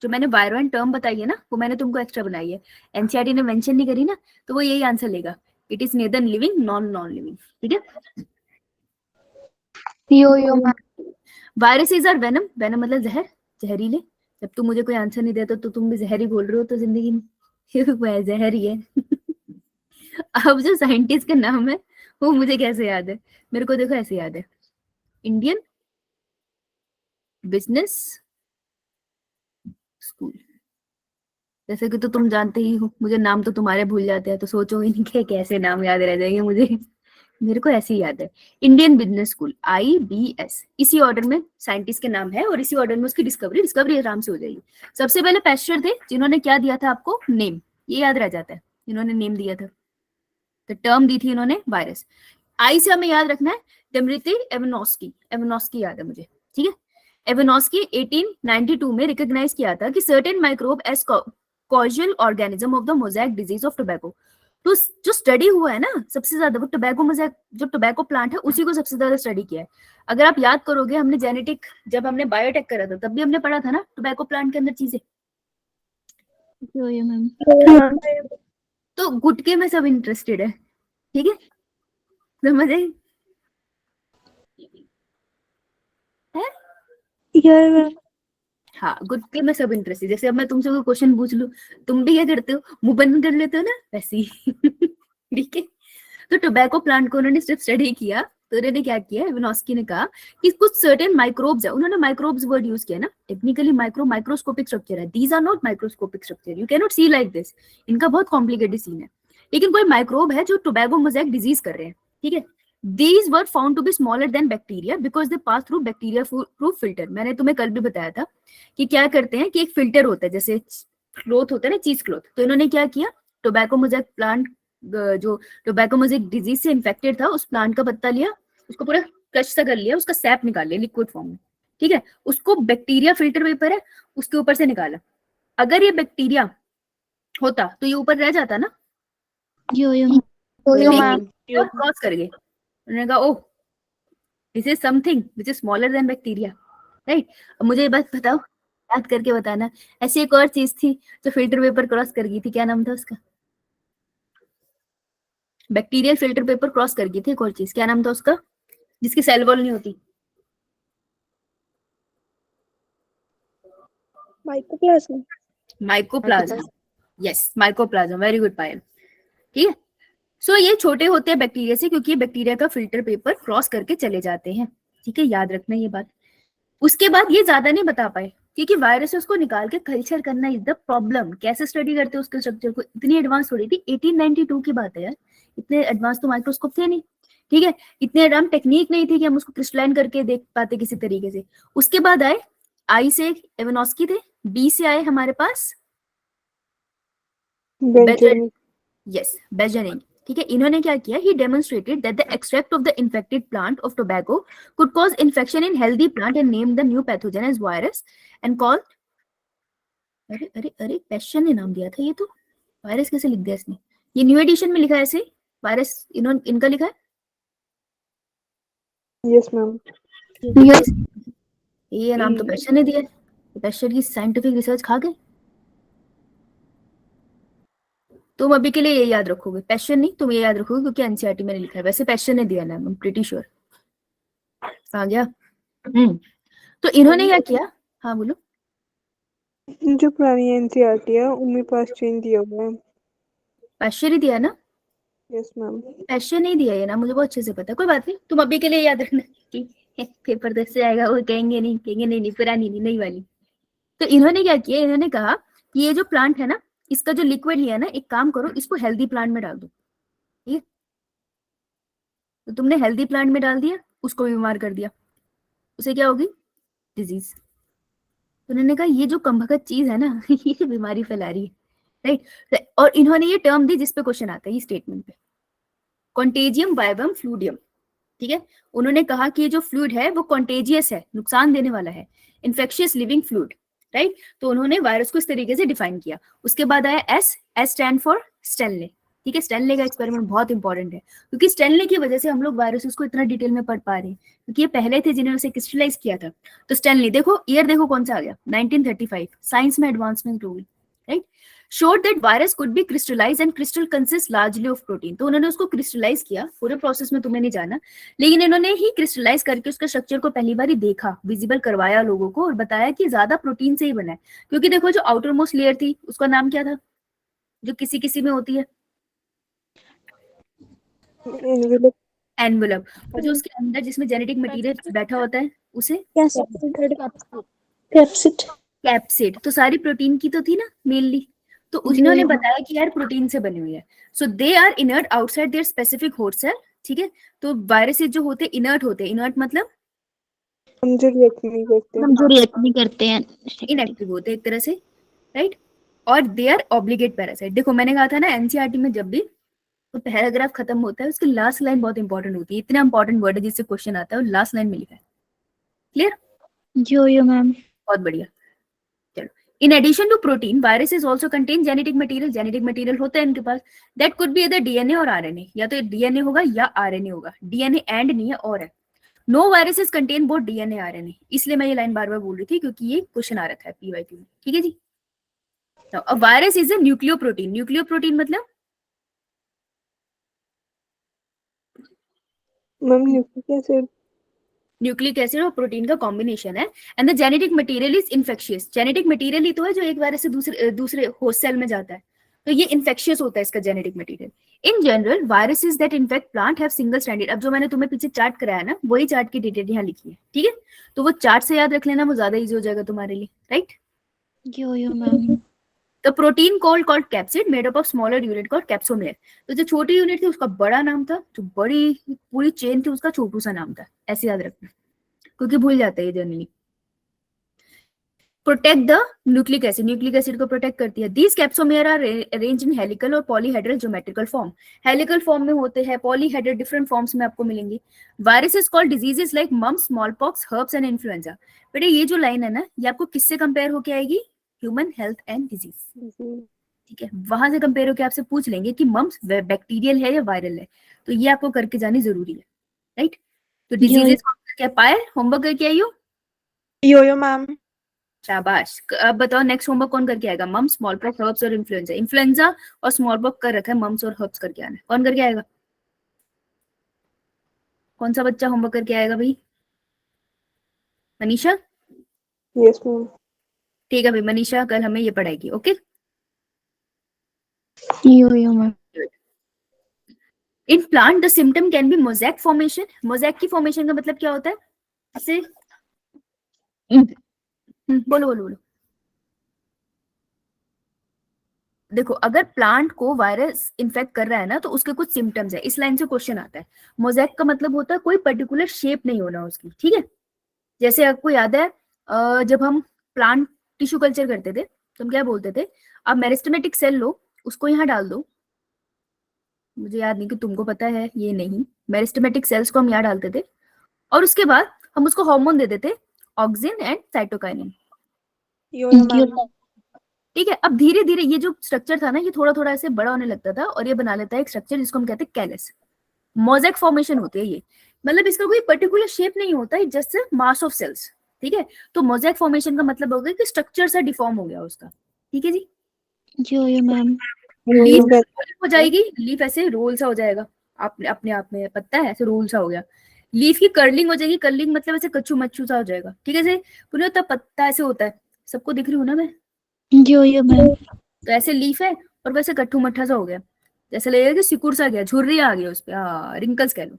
जो मैंने वायरोन टर्म बताई है ना वो मैंने तुमको एक्स्ट्रा बनाई है, एनसीईआरटी ने मेंशन नहीं करी ना, तो वो यही आंसर लेगा, it is nether living non living, ठीक है। वायरसेस आर वेनम, वेनम मतलब जहर, जहरीले। जब तुम मुझे कोई आंसर नहीं देता तो तुम भी जहर ही बोल रहे हो, तो जिंदगी में वो जहर ही है अब जो साइंटिस्ट का नाम है वो मुझे कैसे याद है, मेरे को देखो ऐसे याद है, इंडियन बिजनेस स्कूल। जैसे कि तो तुम जानते ही हो, मुझे नाम तो तुम्हारे भूल जाते हैं, तो सोचो ही नहीं कि कैसे नाम याद रह जाएंगे मुझे मेरे को ऐसे ही याद है, इंडियन बिजनेस स्कूल, IBS, इसी ऑर्डर में साइंटिस्ट के नाम है और इसी ऑर्डर में उसकी डिस्कवरी आराम से हो जाएगी। सबसे पहले पैस्चर थे जिन्होंने क्या दिया था आपको, नेम, ये याद रह जाता है, जिन्होंने नेम दिया था, तो टर्म दी थी इन्होंने वायरस। आई से हमें याद रखना है डिमित्री एवानोस्की, एवानोस्की याद है मुझे, ठीक है। एवानोस्की 1892 में रिकॉग्नाइज किया था कि certain microbe as causal organism of the mosaic disease of tobacco. तो जो स्टडी हुआ है ना सबसे ज्यादा वो टोबैको मोज़ेक, जो टोबैको प्लांट है उसी को सबसे ज्यादा स्टडी किया है। अगर आप याद करोगे हमने जेनेटिक, जब हमने बायोटेक करा था तब भी हमने पढ़ा था ना टोबैको प्लांट के अंदर चीजें, तो गुटके में सब इंटरेस्टेड है, ठीक है, समझ आई? हाँ, गुटके में सब इंटरेस्ट है। जैसे अब मैं तुमसे कोई क्वेश्चन पूछ लूं, तुम भी क्या करते हो, मुंह बंद कर लेते हो ना, वैसे ही ठीक है। तो टोबैको प्लांट को उन्होंने सिर्फ स्टडी किया, तो उन्होंने क्या किया, एवानोस्की ने कहा कि कुछ सर्टेन माइक्रोब्स है, उन्होंने माइक्रोब्स वर्ड यूज किया ना, टेक्निकली माइक्रोस्कोपिक स्ट्रक्चर है, these are not microscopic structure, you can not see like this, इनका बहुत कॉम्प्लिकेटेड सीन है, लेकिन कोई माइक्रोब है जो टोबैको मोज़ेक डिजीज कर रहे हैं, ठीक है। These were found to be smaller than bacteria because they pass through bacteria proof filter। मैंने तुम्हें कल भी बताया था कि क्या करते हैं कि एक फिल्टर होता है, जैसे क्लोथ होता है ना, चीज क्लोथ, तो इन्होंने क्या किया, टोबैको मोज़ेक प्लांट, जो टोबैको मोज़ेक डिजीज से इन्फेक्टेड था, उस प्लांट का पत्ता लिया, उसको पूरा क्रश सा कर लिया, उसका सैप निकाल लिया लिक्विड फॉर्म में, ठीक है। उसको बैक्टीरिया फिल्टर पेपर है उसके ऊपर से निकाला। अगर ये बैक्टीरिया होता तो ये ऊपर रह जाता ना, यो लेकिन क्रॉस कर गए, उन्होंने कहा oh this is something which is smaller than bacteria, right. अब मुझे ये बात बताओ, याद करके बताना, ऐसी एक और चीज थी जो फिल्टर पेपर क्रॉस कर गई थी, क्या नाम था उसका? बैक्टीरियल फिल्टर पेपर क्रॉस कर गई थी एक और चीज, क्या नाम था उसका, जिसकी सेल वॉल नहीं होती? Mycoplasm. Mycoplasm, yes mycoplasm, very good Payal, ठीक है। सो ये छोटे होते हैं बैक्टीरिया से, क्योंकि ये बैक्टीरिया का फिल्टर पेपर क्रॉस करके चले जाते हैं, ठीक है, याद रखना ये बात। उसके बाद ये ज्यादा नहीं बता पाए, क्योंकि वायरसेस को निकाल के कल्चर करना इज द प्रॉब्लम। कैसे स्टडी करते हैं उसके स्ट्रक्चर को, इतनी एडवांस थोड़ी थी, 1892 की बात है यार, इतने एडवांस तो माइक्रोस्कोप थे नहीं, ठीक है, इतने एडवांस टेक्निक नहीं थी कि हम उसको क्रिस्टलाइन करके देख पाते किसी तरीके से। उसके बाद आए, आई से इवानोस्की थे, बी से आए हमारे पास बेंजामिन। यस बेंजामिन, ठीक है। इन्होंने क्या किया, he demonstrated that the extract of the infected plant of tobacco could cause infection in healthy plant and name the new pathogen as virus and called, अरे अरे अरे पैशन ने नाम दिया था, ये तो वायरस कैसे लिख दिया इसने, ये न्यू एडिशन में लिखा है ऐसे वायरस, इन्होंने इनका लिखा है, यस मैम। ये नाम तो पैशन ने दिया है, पैशन की साइंटिफिक रिसर्च खा गए। तुम अभी के लिए ये याद रखोगे, पैशन नहीं, तुम ये याद रखोगे क्योंकि एनसीईआरटी में लिखा है, वैसे पैशन ने दिया ना, आई एम प्रीटी श्योर। आ गया। तो इन्होंने क्या किया, हाँ बोलो। जो पुरानी एनसीईआरटी है उनमें पास चेंज दिया हुआ है। पैशन ही दिया ना, यस मैम। पैशन नहीं दिया ये ना, मुझे बहुत अच्छे से पता है, कोई बात नहीं, तुम अभी के लिए याद रखना कि पेपर दस से आएगा, वो कहेंगे नहीं पुरानी नहीं, नई वाली। तो इन्होंने क्या किया, इन्होंने कहा कि ये जो प्लांट है ना, इसका जो लिक्विड लिया ना, एक काम करो, इसको हेल्दी प्लांट में डाल दो, ठीक है। तो तुमने हेल्दी प्लांट में डाल दिया, उसको बीमार कर दिया, उसे क्या होगी, डिजीज। तो उन्होंने कहा ये जो कमबख्त चीज है ना ये बीमारी फैला रही है, राइट। और इन्होंने ये टर्म दी जिसपे क्वेश्चन आता है, ये स्टेटमेंट पे, कॉन्टेजियम वाइबम फ्लूडियम, ठीक है। उन्होंने कहा कि ये जो फ्लूइड है वो कॉन्टेजियस है, नुकसान देने वाला है, इन्फेक्शियस लिविंग फ्लूइड, राइट। तो उन्होंने वायरस को इस तरीके से डिफाइन किया। उसके बाद आया S, S stand for Stanley, ठीक है। स्टेनले का एक्सपेरिमेंट बहुत इंपॉर्टेंट है, क्योंकि स्टेनले की वजह से हम लोग वायरसेस को इतना डिटेल में पढ़ पा रहे हैं, क्योंकि ये पहले थे जिन्होंने उसे क्रिस्टलाइज किया था। तो स्टेनले देखो, ईयर देखो कौन सा आ गया, 1935, साइंस में एडवांसमेंट होगी, right. showed that virus could be crystallized and crystal consists largely of protein। तो उन्होंने उसको क्रिस्टलाइज किया, पूरे प्रोसेस में तुम्हें नहीं जाना, लेकिन इन्होंने ही क्रिस्टलाइज करके उसका स्ट्रक्चर को पहली बार ही देखा, विजिबल करवाया लोगों को, और बताया कि ज्यादा प्रोटीन से ही बना है। क्योंकि देखो जो आउटर मोस्ट लेयर थी उसका नाम क्या था, जो किसी किसी में होती है, एनवेलप, और जो उसके अंदर जिसमें जेनेटिक मटेरियल बैठा होता है उसे कैप्सिड। तो सारी प्रोटीन की तो थी ना मेनली, तो उन्होंने बताया कि यार प्रोटीन से बनी हुई है। So they are inert outside their specific host cell, ठीक है। तो वायरसेस जो होते इनर्ट होते हैं, इनर्ट मतलब हम जो रिएक्ट नहीं करते हैं, इनएक्टिव होते हैं एक तरह से, राइट। और दे आर ऑब्लिगेट पैरासाइट। देखो मैंने कहा था ना एनसीईआरटी में जब भी तो पैराग्राफ खत्म होता है उसकी लास्ट लाइन बहुत इंपॉर्टेंट होती है, इतना इंपॉर्टेंट वर्ड है जिससे क्वेश्चन आता है और लास्ट लाइन में लिखा है, क्लियर? यो मैम। बहुत बढ़िया। In addition to protein, viruses also contain genetic material। genetic material होता है इनके पास, that could be either DNA और RNA, या तो DNA होगा या RNA होगा, DNA and नहीं है और है। No viruses contain both DNA RNA। इसलिए मैं ये लाइन बार बार बोल रही थी क्योंकि ये क्वेश्चन आ रखा है PYQ में, ठीक है जी। Now, a virus is a nucleoprotein। nucleoprotein मतलब मैम न्यूक्लिक एसिड और प्रोटीन का कॉम्बिनेशन है। And the genetic material is infectious. Genetic material ही तो है जो एक वायरस से दूसरे होस्ट सेल में जाता है, तो ये इन्फेक्शियस होता है इसका genetic material. In general viruses that infect plant have single stranded. अब जो मैंने तुम्हें पीछे चार्ट कराया ना, वही चार्ट की डिटेल यहाँ लिखी है, ठीक है। तो वो चार्ट से याद रख लेना, वो ज्यादा इजी हो जाएगा तुम्हारे लिए, right. Yo ma'am. The protein called capsid made up of smaller unit called capsomere। तो जो छोटी यूनिट थी उसका बड़ा नाम था, जो बड़ी पूरी चेन थी उसका छोटू सा नाम था, ऐसे याद रखना क्योंकि भूल जाता है ये generally. Protect the nucleic acid को प्रोटेक्ट करती है। These capsomere are arrange in helical और polyhedral geometrical form. Helical form में होते हैं, पॉलीहेड्रल डिफरेंट फॉर्म्स में आपको मिलेंगी। Viruses called diseases like mumps, smallpox, herpes and influenza. बेटा ये जो लाइन है ना, ये आपको किससे कंपेयर होके आएगी? ह्यूमन हेल्थ एंड डिजीज, ठीक है, वहां से कंपेयर होके आपसे पूछ लेंगे कि मम्स बैक्टीरियल है या वायरल है, तो ये आपको करके जानी जरूरी है, राइट। तो डिजीजेस क्या पायल होमवर्क करके आई हो? यो मैम। शाबाश। अब बताओ नेक्स्ट होमवर्क कौन करके आएगा? मम्स, स्मॉल पॉक्स, हर्ब्स और इन्फ्लुएंजा। इन्फ्लुएंजा और स्मॉल पॉक्स कर रखा है, मम्स और हर्ब्स करके आना है। कौन करके आएगा? कौन सा बच्चा होमवर्क करके आएगा भाई? मनीषा? Yes ma'am. ठीक है भाई, मनीषा कल हमें ये पढ़ाएगी, okay. Yo ma'am. In plant the symptom can be mosaic formation. Mosaic की फॉर्मेशन का मतलब क्या होता है? ऐसे बोलो बोलो बोलो। देखो, अगर प्लांट को वायरस इन्फेक्ट कर रहा है ना, तो उसके कुछ सिम्टम्स है। इस लाइन से क्वेश्चन आता है। मोज़ेक का मतलब होता है कोई पर्टिकुलर शेप नहीं होना उसकी, ठीक है। जैसे आपको याद है जब हम प्लांट टिश्यू कल्चर करते थे तो हम क्या बोलते थे? आप मेरिस्टेमेटिक सेल लो, उसको यहाँ डाल दो। मुझे याद नहीं कि तुमको पता है ये नहीं। मेरिस्टेमेटिक सेल्स को हम यहाँ डालते थे और उसके बाद हम उसको हार्मोन दे देते, auxin and cytokinin, yo ma'am. ठीक है। अब धीरे धीरे ये जो स्ट्रक्चर था ना, ये थोड़ा थोड़ा ऐसे बड़ा होने लगता था और ये बना लेता है एक स्ट्रक्चर जिसको हम कहते हैं कैलस। मोज़ेक फॉर्मेशन होती है ये, मतलब इसका कोई पर्टिकुलर शेप नहीं होता है, जस्ट मास ऑफ सेल्स, ठीक है। तो मोज़ेक फॉर्मेशन का मतलब हो गया कि स्ट्रक्चर सा डिफॉर्म हो गया उसका, ठीक है जी। यो मैम। लीफ हो जाएगी, लीफ ऐसे रोल सा हो जाएगा, अपने आप में पत्ता है ऐसे रोल सा हो गया। लीफ की कर्लिंग हो जाएगी, कर्लिंग मतलब ऐसे कच्चू मच्चू सा हो जाएगा, ठीक है। जैसे पुण्य होता पत्ता ऐसे होता है, सबको दिख रही हूँ ना मैं? यो मैम। तो ऐसे लीफ है और वैसे कट्टू मट्ठा सा हो गया, जैसे लगेगा कि सिकुड़ सा गया, झुर्रियां आ गया उस पर, हाँ रिंकल्स कह लो,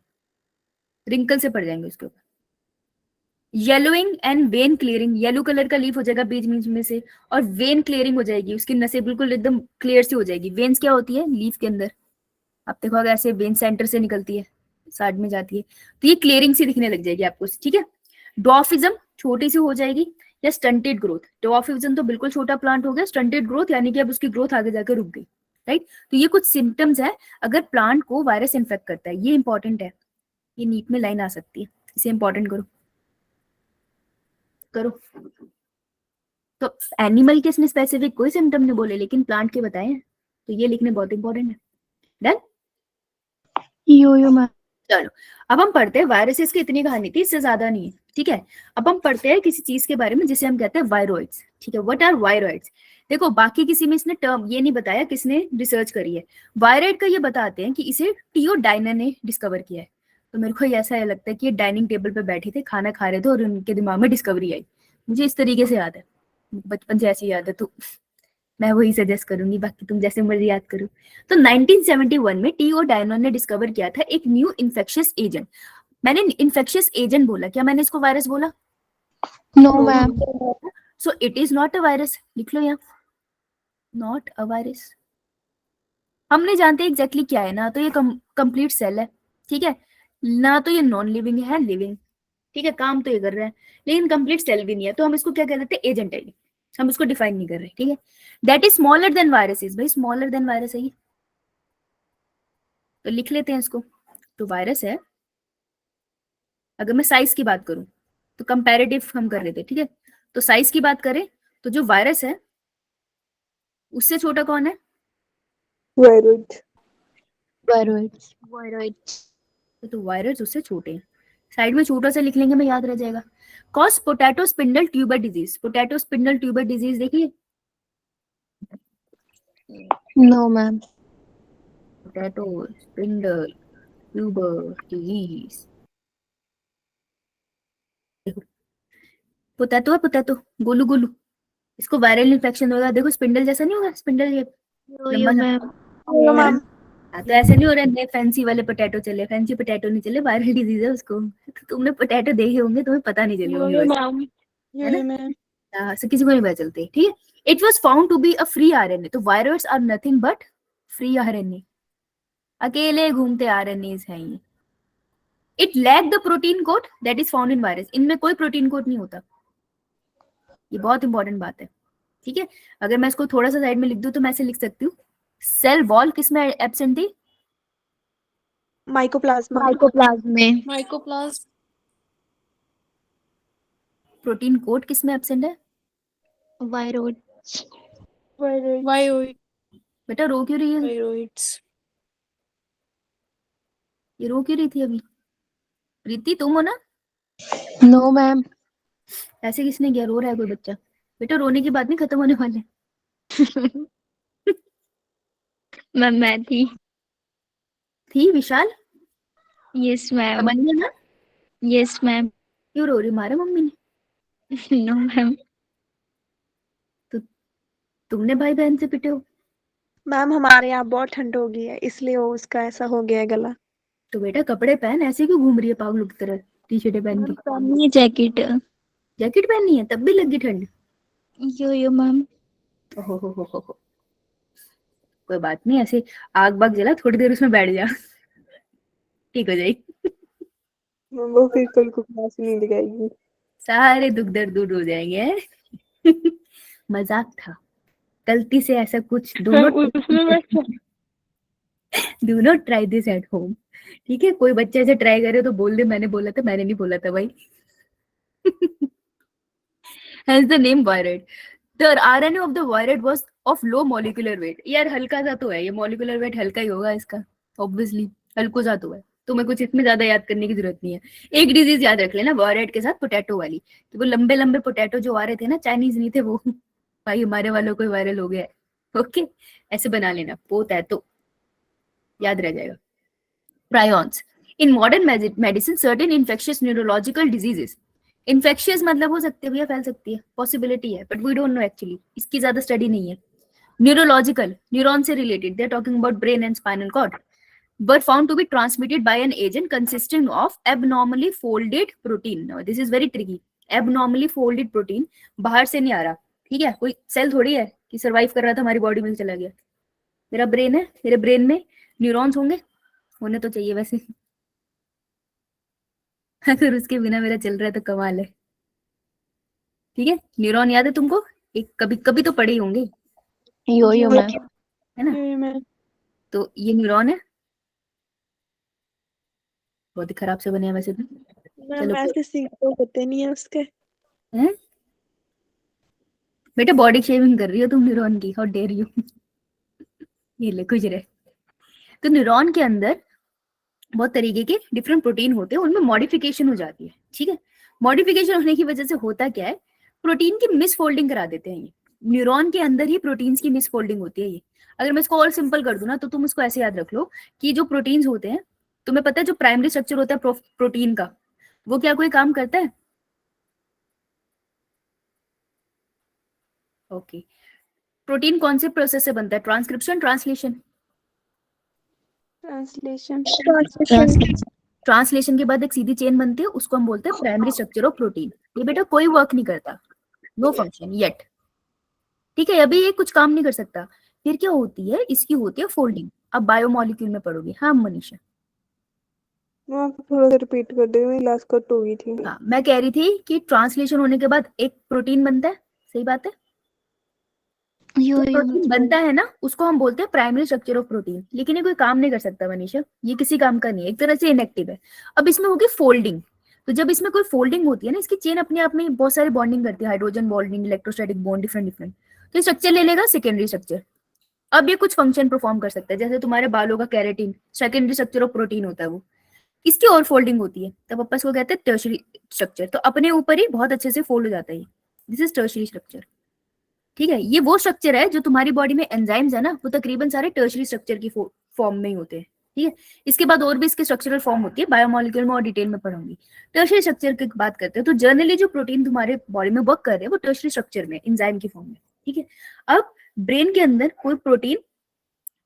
रिंकल से पड़ जाएंगे उसके ऊपर। Yellowing and when clearing, yellow colour का लीफ हो जाएगा बीच बीच में से, और वेन क्लियरिंग हो जाएगी, उसकी नसें बिल्कुल एकदम क्लियर सी हो जाएगी। वेन्स क्या होती है लीफ के अंदर? आप देखो अगर ऐसे वेन सेंटर से निकलती है, साइड में जाती है, तो ये क्लियरिंग सी दिखने लग जाएगी आपको, ठीक है। डॉर्फिज्म छोटी सी हो जाएगी, या स्टंटेड ग्रोथ। डॉर्फिज्म तो बिल्कुल छोटा प्लांट हो गया, स्टंटेड ग्रोथ यानी कि अब उसकी ग्रोथ आगे जाकर रुक गई, राइट। तो ये कुछ सिम्टम्स है अगर प्लांट को वायरस इन्फेक्ट करता है, ये इंपॉर्टेंट है, ये नीट में लाइन आ सकती है, इसे इंपॉर्टेंट करो करो। तो एनिमल के इसने स्पेसिफिक कोई सिम्टम नहीं बोले, लेकिन प्लांट के बताए हैं, तो ये लिखने बहुत इंपॉर्टेंट है। डन। यो मैम। चलो अब हम पढ़ते हैं, वायरसेस की इतनी कहानी थी, इससे ज्यादा नहीं है, ठीक है। अब हम पढ़ते हैं किसी चीज के बारे में जिसे हम कहते हैं वायरोइड्स, ठीक है। What are viroids? देखो बाकी किसी में इसने टर्म ये नहीं बताया किसने रिसर्च करी है। वायरोइड का ये बताते हैं कि इसे टियोडाइनर ने डिस्कवर किया है। तो मेरे को ऐसा लगता है कि ये डाइनिंग टेबल पे बैठे थे, खाना खा रहे थे और उनके दिमाग में डिस्कवरी आई। मुझे इस तरीके से याद है, बचपन से ऐसी याद है, तो मैं वही सजेस्ट करूंगी, बाकी तुम जैसे मर्जी याद करो। तो 1971 में टीओ डायनॉन ने डिस्कवर किया था एक न्यू इन्फेक्शियस एजेंट। मैंने इन्फेक्शियस एजेंट बोला, क्या मैंने इसको वायरस बोला? No ma'am. So it is not a virus, लिख लो यहाँ, नॉट अ वायरस। हम नहीं जानते एग्जैक्टली क्या है ना, तो ये कंप्लीट सेल है, ठीक है, ना तो ये नॉन लिविंग है लिविंग, ठीक है, काम तो ये कर रहा है, लेकिन कंप्लीट सेल भी नहीं है, तो हम इसको क्या कह देते हैं? एजेंट है, हम इसको डिफाइन नहीं कर रहे, ठीक है। That is smaller than viruses, भाई स्मॉलर देन वायरस है ये, तो लिख लेते हैं इसको। तो वायरस है, अगर मैं साइज की बात करूं तो कंपैरेटिव हम कर रहे थे, ठीक है। तो साइज की बात करें तो जो वायरस है उससे छोटा कौन है? वायरोइड। वायरोइड्स। तो वायरस उससे छोटे हैं, साइड में छोटा सा लिख लेंगे, मैं याद रह जाएगा। Cause potato spindle tuber disease, potato spindle tuber disease देखिए, no ma'am. Potato spindle tuber disease, potato है, पोटैटो गोलू गोलू, इसको वायरल इन्फेक्शन होगा, देखो स्पिंडल जैसा नहीं होगा, स्पिंडल ये लंबा सा, यो मैम। तो ऐसे नहीं हो रहा है फैंसी वाले पोटैटो चले, फैंसी पोटैटो नहीं चले, वायरल डिजीज है उसको। तो तुमने पोटैटो देखे होंगे, तुम्हें पता नहीं चले होंगे वैसे, है ना? यो मैम। so किसी को नहीं पता चलते, ठीक है। It was found to be a free RNA, तो virus are nothing but free RNA, अकेले घूमते आरएनए हैं ये। It lack the protein code that is found in virus, इनमें कोई प्रोटीन कोड नहीं होता, ये बहुत इंपॉर्टेंट बात है, ठीक है। अगर मैं इसको थोड़ा सा साइड में लिख दूं तो मैं ऐसे लिख सकती हूँ, सेल वॉल किस में एब्सेंट थी? माइकोप्लाज्मा। माइकोप्लाज्म में। माइकोप्लाज्म। प्रोटीन कोट किस में एब्सेंट है? वायरोइड। वायोइड। बेटा रो क्यों रही है? वायरोइड्स। ये रो क्यों रही थी अभी? प्रीति तुम हो ना? No ma'am. ऐसे किसने किया? रो रहा है कोई बच्चा? बेटा रोने की बात नहीं खत्म होने वाले। मैम मैं थी विशाल? Yes ma'am. समझ गया ना? Yes ma'am. क्यों रो रही? मारा मम्मी ने? No ma'am. तो तुमने भाई बहन से पिटे हो? मैम हमारे यहाँ बहुत ठंड हो गई है, इसलिए वो उसका ऐसा हो गया है गला। तो बेटा कपड़े पहन, ऐसे क्यों घूम रही है पागलों की तरह टी शर्टें पहन के? पहनिए जैकेट। जैकेट पहननी है तब भी लगी ठंड? यो मैम। हो कोई बात नहीं, ऐसे आग बाग जला, थोड़ी देर उसमें बैठ जा, ठीक हो जाएगी। वो फिर कल को क्लास नहीं लगाएगी। सारे दुख दर्द दूर हो जाएंगे हैं? मजाक था, गलती से ऐसा कुछ do not try this at home, ठीक है। कोई बच्चा ऐसे ट्राई करे तो बोल दे मैंने बोला था, मैंने नहीं बोला था भाई। Hence the name viroid. The RNA of the viroid was of low molecular weight. यार हल्का सा तो है ये, molecular weight हल्का ही होगा इसका, obviously हल्को सा तो है, तुम्हें कुछ इसमें ज्यादा याद करने की जरूरत नहीं है। एक डिजीज याद रख लेना वायरॉइड के साथ, पोटैटो वाली, कि वो लंबे लंबे पोटैटो जो आ रहे थे ना, चाइनीज नहीं थे वो, भाई हमारे वालों को वायरल हो गया है, ओके। ऐसे बना लेना, पोटैटो याद रह जाएगा। Prions. In modern medicine, certain infectious neurological diseases, infectious मतलब हो सकती है भैया, फैल सकती है, पॉसिबिलिटी है, but we don't know actually, इसकी ज्यादा स्टडी नहीं है। न्यूरोलॉजिकल, न्यूरॉन से related, they are talking about brain and spinal cord, but found to be transmitted by an agent consisting of abnormally folded protein. Now this is very tricky. Abnormally folded protein बाहर से नहीं आ रहा, ठीक है, कोई cell थोड़ी है कि सरवाइव कर रहा था हमारी बॉडी में चला गया। मेरा ब्रेन है, मेरे ब्रेन में न्यूरॉन्स होंगे, होने तो चाहिए वैसे, अगर उसके बिना मेरा चल रहा है तो कमाल है, ठीक है। न्यूरॉन याद है तुमको? एक कभी कभी तो पढ़े ही होंगे, यो मैम। है ना? तो ये न्यूरॉन है, बहुत ही खराब से बने हैं वैसे तो। मैम ऐसे सीखते होते नहीं है उसके। हैं बेटा बॉडी शेविंग कर रही हो तुम न्यूरॉन की, हाउ डेयर यू। ये ले कुछ रहे। तो न्यूरॉन के अंदर बहुत तरीके के डिफरेंट प्रोटीन होते हैं, उनमें मॉडिफिकेशन हो जाती है, ठीक है। मॉडिफिकेशन होने की वजह से होता क्या है, प्रोटीन की मिसफोल्डिंग करा देते हैं ये, न्यूरॉन के अंदर ही प्रोटीन्स की मिसफोल्डिंग होती है ये। अगर मैं इसको और सिंपल कर दूं ना, तो तुम इसको ऐसे याद रख लो कि जो प्रोटीन्स होते हैं, तुम्हें पता है जो प्राइमरी स्ट्रक्चर होता है प्रोटीन का, वो क्या कोई काम करता है? ओके, प्रोटीन कौन से प्रोसेस से बनता है? Transcription, translation? ट्रांसलेशन। ट्रांसलेशन के बाद एक सीधी चेन बनती है, उसको हम बोलते हैं प्राइमरी स्ट्रक्चर ऑफ प्रोटीन। ये बेटा कोई वर्क नहीं करता, नो फंक्शन येट, ठीक है, अभी ये कुछ काम नहीं कर सकता। फिर क्या होती है, इसकी होती है फोल्डिंग। अब बायोमोलिक्यूल में पढ़ोगे, हाँ मनीषा? आप थोड़ा सा रिपीट कर दे, मेरी लास्ट कट हो गई थी। हाँ मैं कह रही थी कि ट्रांसलेशन होने के बाद एक प्रोटीन बनता है, सही बात है। यो जो प्रोटीन बनता है ना, उसको हम बोलते हैं प्राइमरी स्ट्रक्चर ऑफ प्रोटीन, लेकिन ये कोई काम नहीं कर सकता मनीषा, ये किसी काम का नहीं है, एक तरह से इनएक्टिव है। अब इसमें होगी फोल्डिंग, तो जब इसमें कोई फोल्डिंग होती है ना, इसकी चेन अपने आप में बहुत सारी बॉन्डिंग करती है, hydrogen bonding, electrostatic bond, different different, तो स्ट्रक्चर ले लेगा सेकेंडरी स्ट्रक्चर। अब ये कुछ फंक्शन परफॉर्म कर सकता है, जैसे तुम्हारे बालों का keratin secondary structure of protein होता है, वो इसकी और फोल्डिंग होती है, तब अपन इसको कहते हैं टर्शरी स्ट्रक्चर, तो अपने ऊपर ही बहुत अच्छे से फोल्ड हो जाता है, दिस इज टर्शरी स्ट्रक्चर, ठीक है। ये वो स्ट्रक्चर है जो तुम्हारी बॉडी में एंजाइम्स है ना, वो तकरीबन सारे टर्शरी स्ट्रक्चर की फॉर्म में ही होते हैं, ठीक है। इसके बाद और भी इसके स्ट्रक्चरल फॉर्म होती है, बायोमोलिक्यूल में और डिटेल में पढ़ूंगी। टर्शरी स्ट्रक्चर की बात करते हैं तो जनरली जो प्रोटीन तुम्हारे बॉडी में वर्क कर रहे हैं वो टर्शरी स्ट्रक्चर में, एंजाइम की फॉर्म में, ठीक है। अब ब्रेन के अंदर कोई प्रोटीन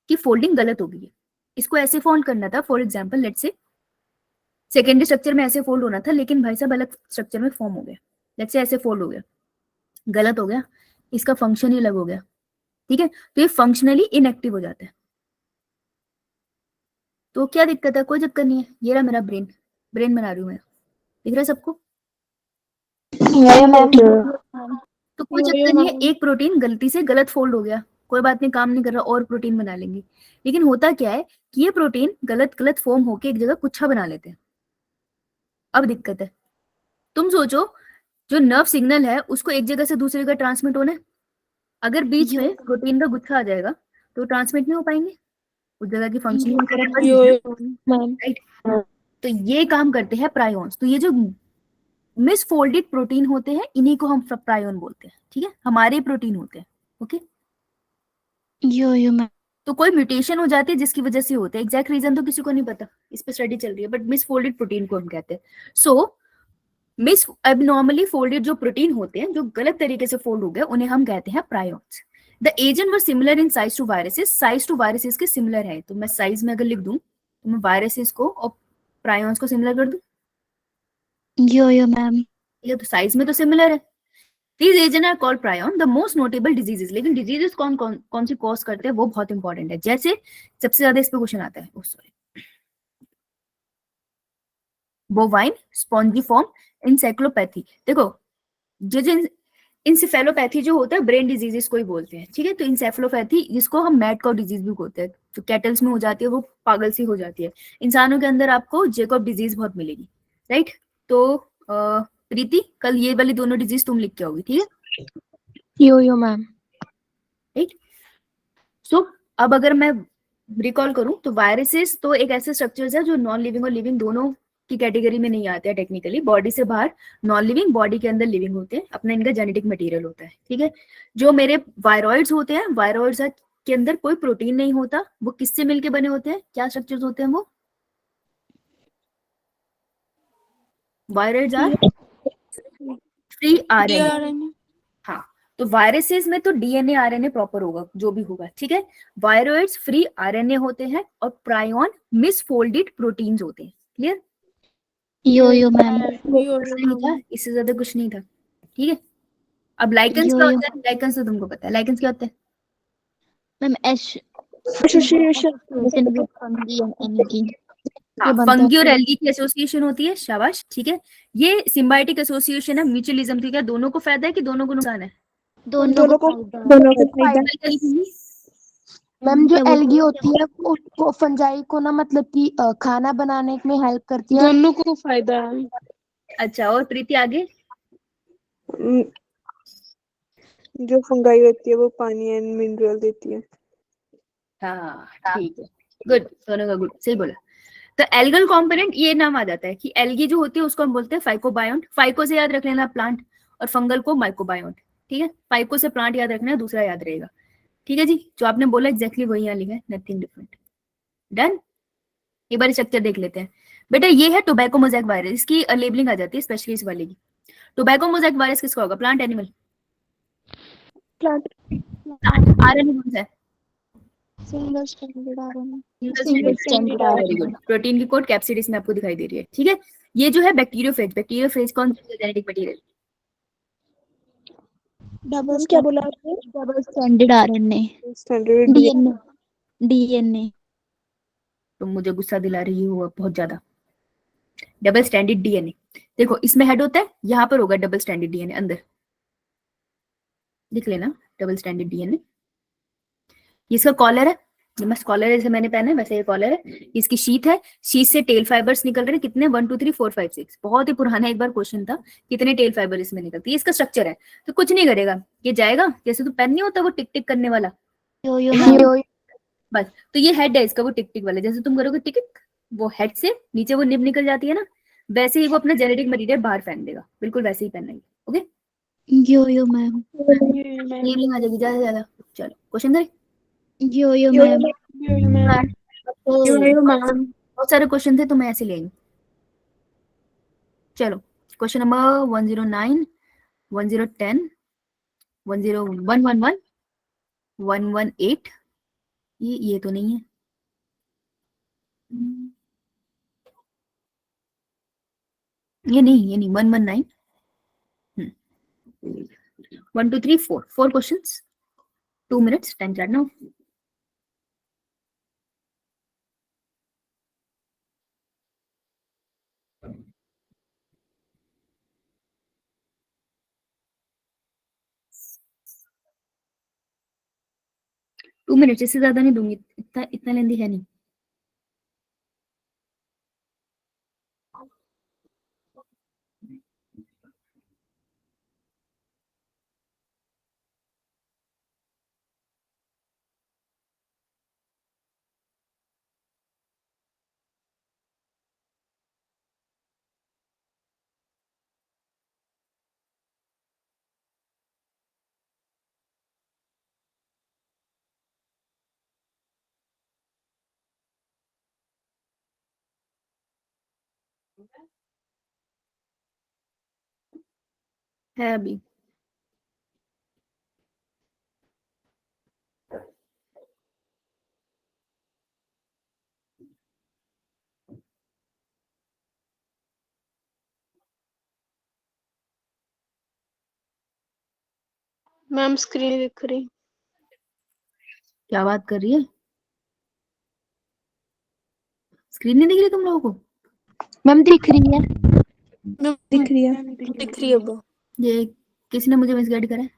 की फोल्डिंग गलत हो गई है, इसको ऐसे फोल्ड करना था, for example let's say secondary structure में ऐसे फोल्ड होना था, लेकिन भाई साहब अलग स्ट्रक्चर में फॉर्म हो गया, लेट्स से ऐसे फोल्ड हो गया, गलत हो गया, इसका फंक्शन ही अलग हो गया, ठीक है, तो ये फंक्शनली इनएक्टिव हो जाता है। तो क्या दिक्कत है? कोई दिक्कत नहीं है, ये रहा मेरा ब्रेन, ब्रेन बना रही हूँ मैं, दिख रहा है सबको? तो कोई यो, चक्कर नहीं है, मैम। एक प्रोटीन गलती से गलत फोल्ड हो गया, कोई बात नहीं, काम नहीं कर रहा, और प्रोटीन बना लेंगे। लेकिन होता क्या है कि ये प्रोटीन गलत गलत फॉर्म होके एक जगह गुच्छा बना लेते हैं। अब दिक्कत है, तुम सोचो जो नर्व सिग्नल है उसको एक जगह से दूसरी जगह ट्रांसमिट होना है, अगर बीच यो में प्रोटीन का गुच्छा आ जाएगा तो ट्रांसमिट नहीं हो पाएंगे, उस जगह की फंक्शनिंग बंद यो, है, मैम। राइट। तो ये काम करते हैं प्रायोन्स। तो ये जो मिसफोल्डेड प्रोटीन होते हैं इन्हीं को हम प्रायोन बोलते हैं, ठीक है, हमारे प्रोटीन होते हैं। ओके, यो मैम। तो कोई म्यूटेशन हो जाती है जिसकी वजह से होता है, एग्जैक्ट रीजन तो किसी को नहीं पता, इस पे स्टडी चल रही है, बट मिसफोल्डेड प्रोटीन को हम कहते हैं। सो मिस एबनॉर्मली फोल्डेड जो प्रोटीन होते हैं, जो गलत तरीके से फोल्ड हो गए, उन्हें हम कहते हैं prions. The agent were similar in size to viruses, size to viruses के सिमिलर है, तो मैं साइज में अगर लिख दूं तो मैं वायरसेस को और प्रायोन्स को सिमिलर कर दूं, यो मैम। ये तो साइज में तो सिमिलर है। These agents are called prion, the most notable diseases। लेकिन डिजीजेस कौन कौन कौन सी कॉज करते हैं वो बहुत इंपॉर्टेंट है। जैसे सबसे ज्यादा इस पे क्वेश्चन आता है, सॉरी, बोवाइन स्पॉन्जिफॉर्म इंसेक्लोपैथी। देखो जो इंसेफेलोपैथी जो होता है ब्रेन डिजीजेस को ही बोलते हैं, ठीक है। तो इंसेफेलोपैथी जिसको हम मैड काउ डिजीज भी बोलते हैं, जो कैटल्स में हो जाती है वो पागल सी हो जाती है, इंसानों के अंदर आपको जेकॉब डिजीज बहुत मिलेगी, राइट। तो प्रीति कल ये वाली दोनों डिजीज तुम लिख के आओगी, ठीक है, यो मैम। राइट। सो अब अगर मैं रिकॉल करूं तो वायरसेस तो एक ऐसे स्ट्रक्चर्स है जो नॉन लिविंग और लिविंग दोनों की कैटेगरी में नहीं आते हैं टेक्निकली, बॉडी से बाहर नॉन लिविंग, बॉडी के अंदर लिविंग होते हैं, अपना इनका जेनेटिक मटेरियल होता है, ठीक है। जो मेरे वायरॉइड्स होते हैं, वायरॉइड्स के अंदर कोई प्रोटीन नहीं होता, वो किससे मिलके बने होते हैं, क्या स्ट्रक्चर्स होते हैं वो, वायरॉइड्स आर फ्री आरएनए। हाँ, तो वायरसेस में तो डीएनए आरएनए प्रॉपर होगा जो भी होगा, ठीक है। वायरॉइड्स फ्री आरएनए होते हैं और प्रायोन मिसफोल्डेड प्रोटीन्स होते हैं, क्लियर। यो मैम। कुछ नहीं था, इससे ज्यादा कुछ नहीं था, ठीक है। अब लाइकेंस क्या यो होता है, लाइकेंस तो तुमको पता है, लाइकेंस क्या होता है, मैम। एसोसिएशन। हाँ, फंगी और एल्गी की एसोसिएशन होती है, शाबाश, ठीक है। ये सिम्बायोटिक एसोसिएशन है, म्यूचुअलिज्म, ठीक है। दोनों को फायदा है कि दोनों को नुकसान है, दोनों को दोनों को फायदा। क्या लिखूंगी? मैम जो एल्गी होती है वो फंजाई को ना मतलब कि खाना बनाने में हेल्प करती है। दोनों को फायदा है। अच्छा, और प्रीति आगे? जो फंगाई होती है वो पानी एंड मिनरल देती है। हाँ ठीक है, गुड, दोनों का गुड, सही बोला। तो एल्गल कंपोनेंट ये नाम आ जाता है कि एल्गी जो होती है उसको हम बोलते हैं फाइकोबायोन्ट, फाइको से याद रख लेना प्लांट, और फंगल को माइकोबायोन्ट, ठीक है। फाइको से प्लांट याद रखना है, दूसरा याद रहेगा, ठीक है जी। जो आपने बोला एग्जैक्टली वही यहाँ लिखा है, नथिंग डिफरेंट, डन। एक बार स्ट्रक्चर देख लेते हैं बेटा। ये है टोबैको मोज़ेक वायरस, इसकी लेबलिंग आ जाती है स्पेशली इस वाले की। टोबैको मोज़ेक वायरस किसका होगा, प्लांट एनिमल? प्लांट। आरएनए कौन सा है? Single standard RNA. Very good. Protein की कोड कैप्सिडिस में आपको दिखाई दे रही है, ठीक है। ये जो है बैक्टीरियोफेज, बैक्टीरियोफेज कौन सा जेनेटिक मटेरियल? क्या बोला आपने? Double standard RNA, standard DNA, DNA. तुम मुझे गुस्सा दिला रही हो अब बहुत ज्यादा। डबल स्टैंडर्ड डीएनए, देखो इसमें हेड होता है, यहाँ पर होगा डबल स्टैंडर्ड डीएनए, अंदर लिख लेना डबल स्टैंडर्ड डीएनए। इसका कॉलर है, ये मस्त कॉलर है, जैसे मैंने पहना है वैसे ये कॉलर है। इसकी शीथ है, शीथ से टेल फाइबर्स निकल रहे हैं, कितने, 1 2 3 4 5 6, बहुत ही पुराना एक बार क्वेश्चन था, कितने टेल फाइबर इसमें निकलती है। इसका स्ट्रक्चर है, तो कुछ नहीं करेगा, ये जाएगा, जैसे तो पेन नहीं होता वो टिक टिक करने वाला, यो मैम। बस। तो ये हेड है इसका, वो टिक टिक वाला, जैसे तुम करोगे टिक टिक, वो हेड से नीचे वो निब निकल जाती है ना, वैसे ही वो अपना जेनेटिक मटेरियल बाहर फेंक देगा, बिल्कुल वैसे ही पहनना है, ओके। यो मैम। लेबलिंग आ जाएगी ज्यादा से ज्यादा। चलो क्वेश्चन करें, यो मैम। बहुत सारे क्वेश्चन थे तो मैं ऐसे ले आई। चलो क्वेश्चन नंबर 109, 1010, 10111, 118, ये तो नहीं है, ये नहीं 119, 1 2 3 4, 4 questions, 2 minutes time start now. 2 minute, इससे ज्यादा नहीं दूंगी, इतना इतना लेंदी है नहीं। है अभी। मैम स्क्रीन दिख रही। क्या बात कर रही है? स्क्रीन नहीं दिख रही तुम लोगों को? मैम दिख रही है। दिख रही है, दिख रही है वो। ये किसने मुझे मिसगाइड करा है?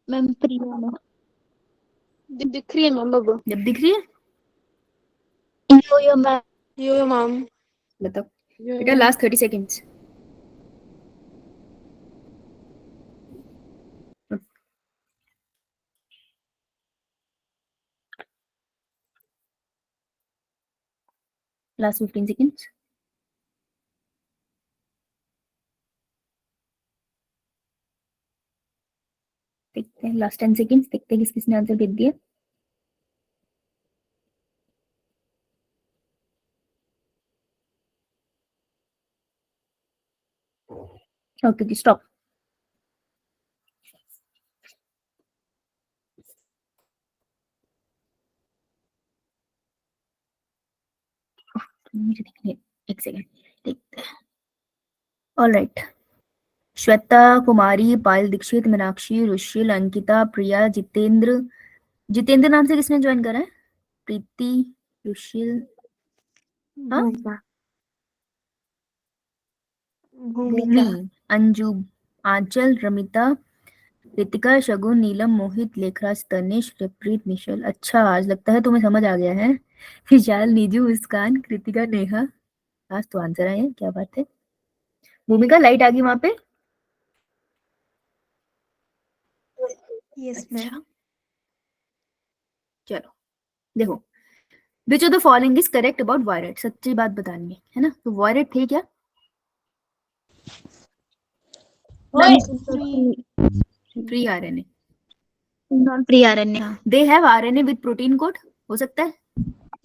मैम प्रिया मैम। दिख रही है मैम अब। जब दिख रही है यो मैम। यो मैम। बताओ बेटा, लास्ट 30 सेकेंड्स। Last 15 seconds. देखते हैं लास्ट 10 सेकेंड्स, देखते हैं किस किसने आंसर भेज दिया। ओके जी, स्टॉप। मुझे देखने एक सेकेंड, देखते हैं। ऑलराइट, श्वेता, कुमारी, पायल दीक्षित, मीनाक्षी, रुशिल, अंकिता, प्रिया, जितेंद्र। जितेंद्र नाम से किसने ज्वाइन करा है? प्रीति, रुशिल, हाँ? भूमि, अंजू, आंचल, रमिता, रितिका, शगुन, नीलम, मोहित, लेखराज, तनिष, रप्रीत, निशल। अच्छा, आज लगता है तुम्हें समझ आ गया है। विशाल, नीजू, मुस्कान, कृतिका, नेहा। आज तो आंसर आए हैं, क्या बात है। भूमिका, लाइट आ गई वहां पे? यस अच्छा, चलो देखो, which of the following is correct about viroid? सच्ची बात बतानी है ना? तो वायरेट थे क्या? Free RNA. Non free RNA. They have RNA with protein code, हो सकता है?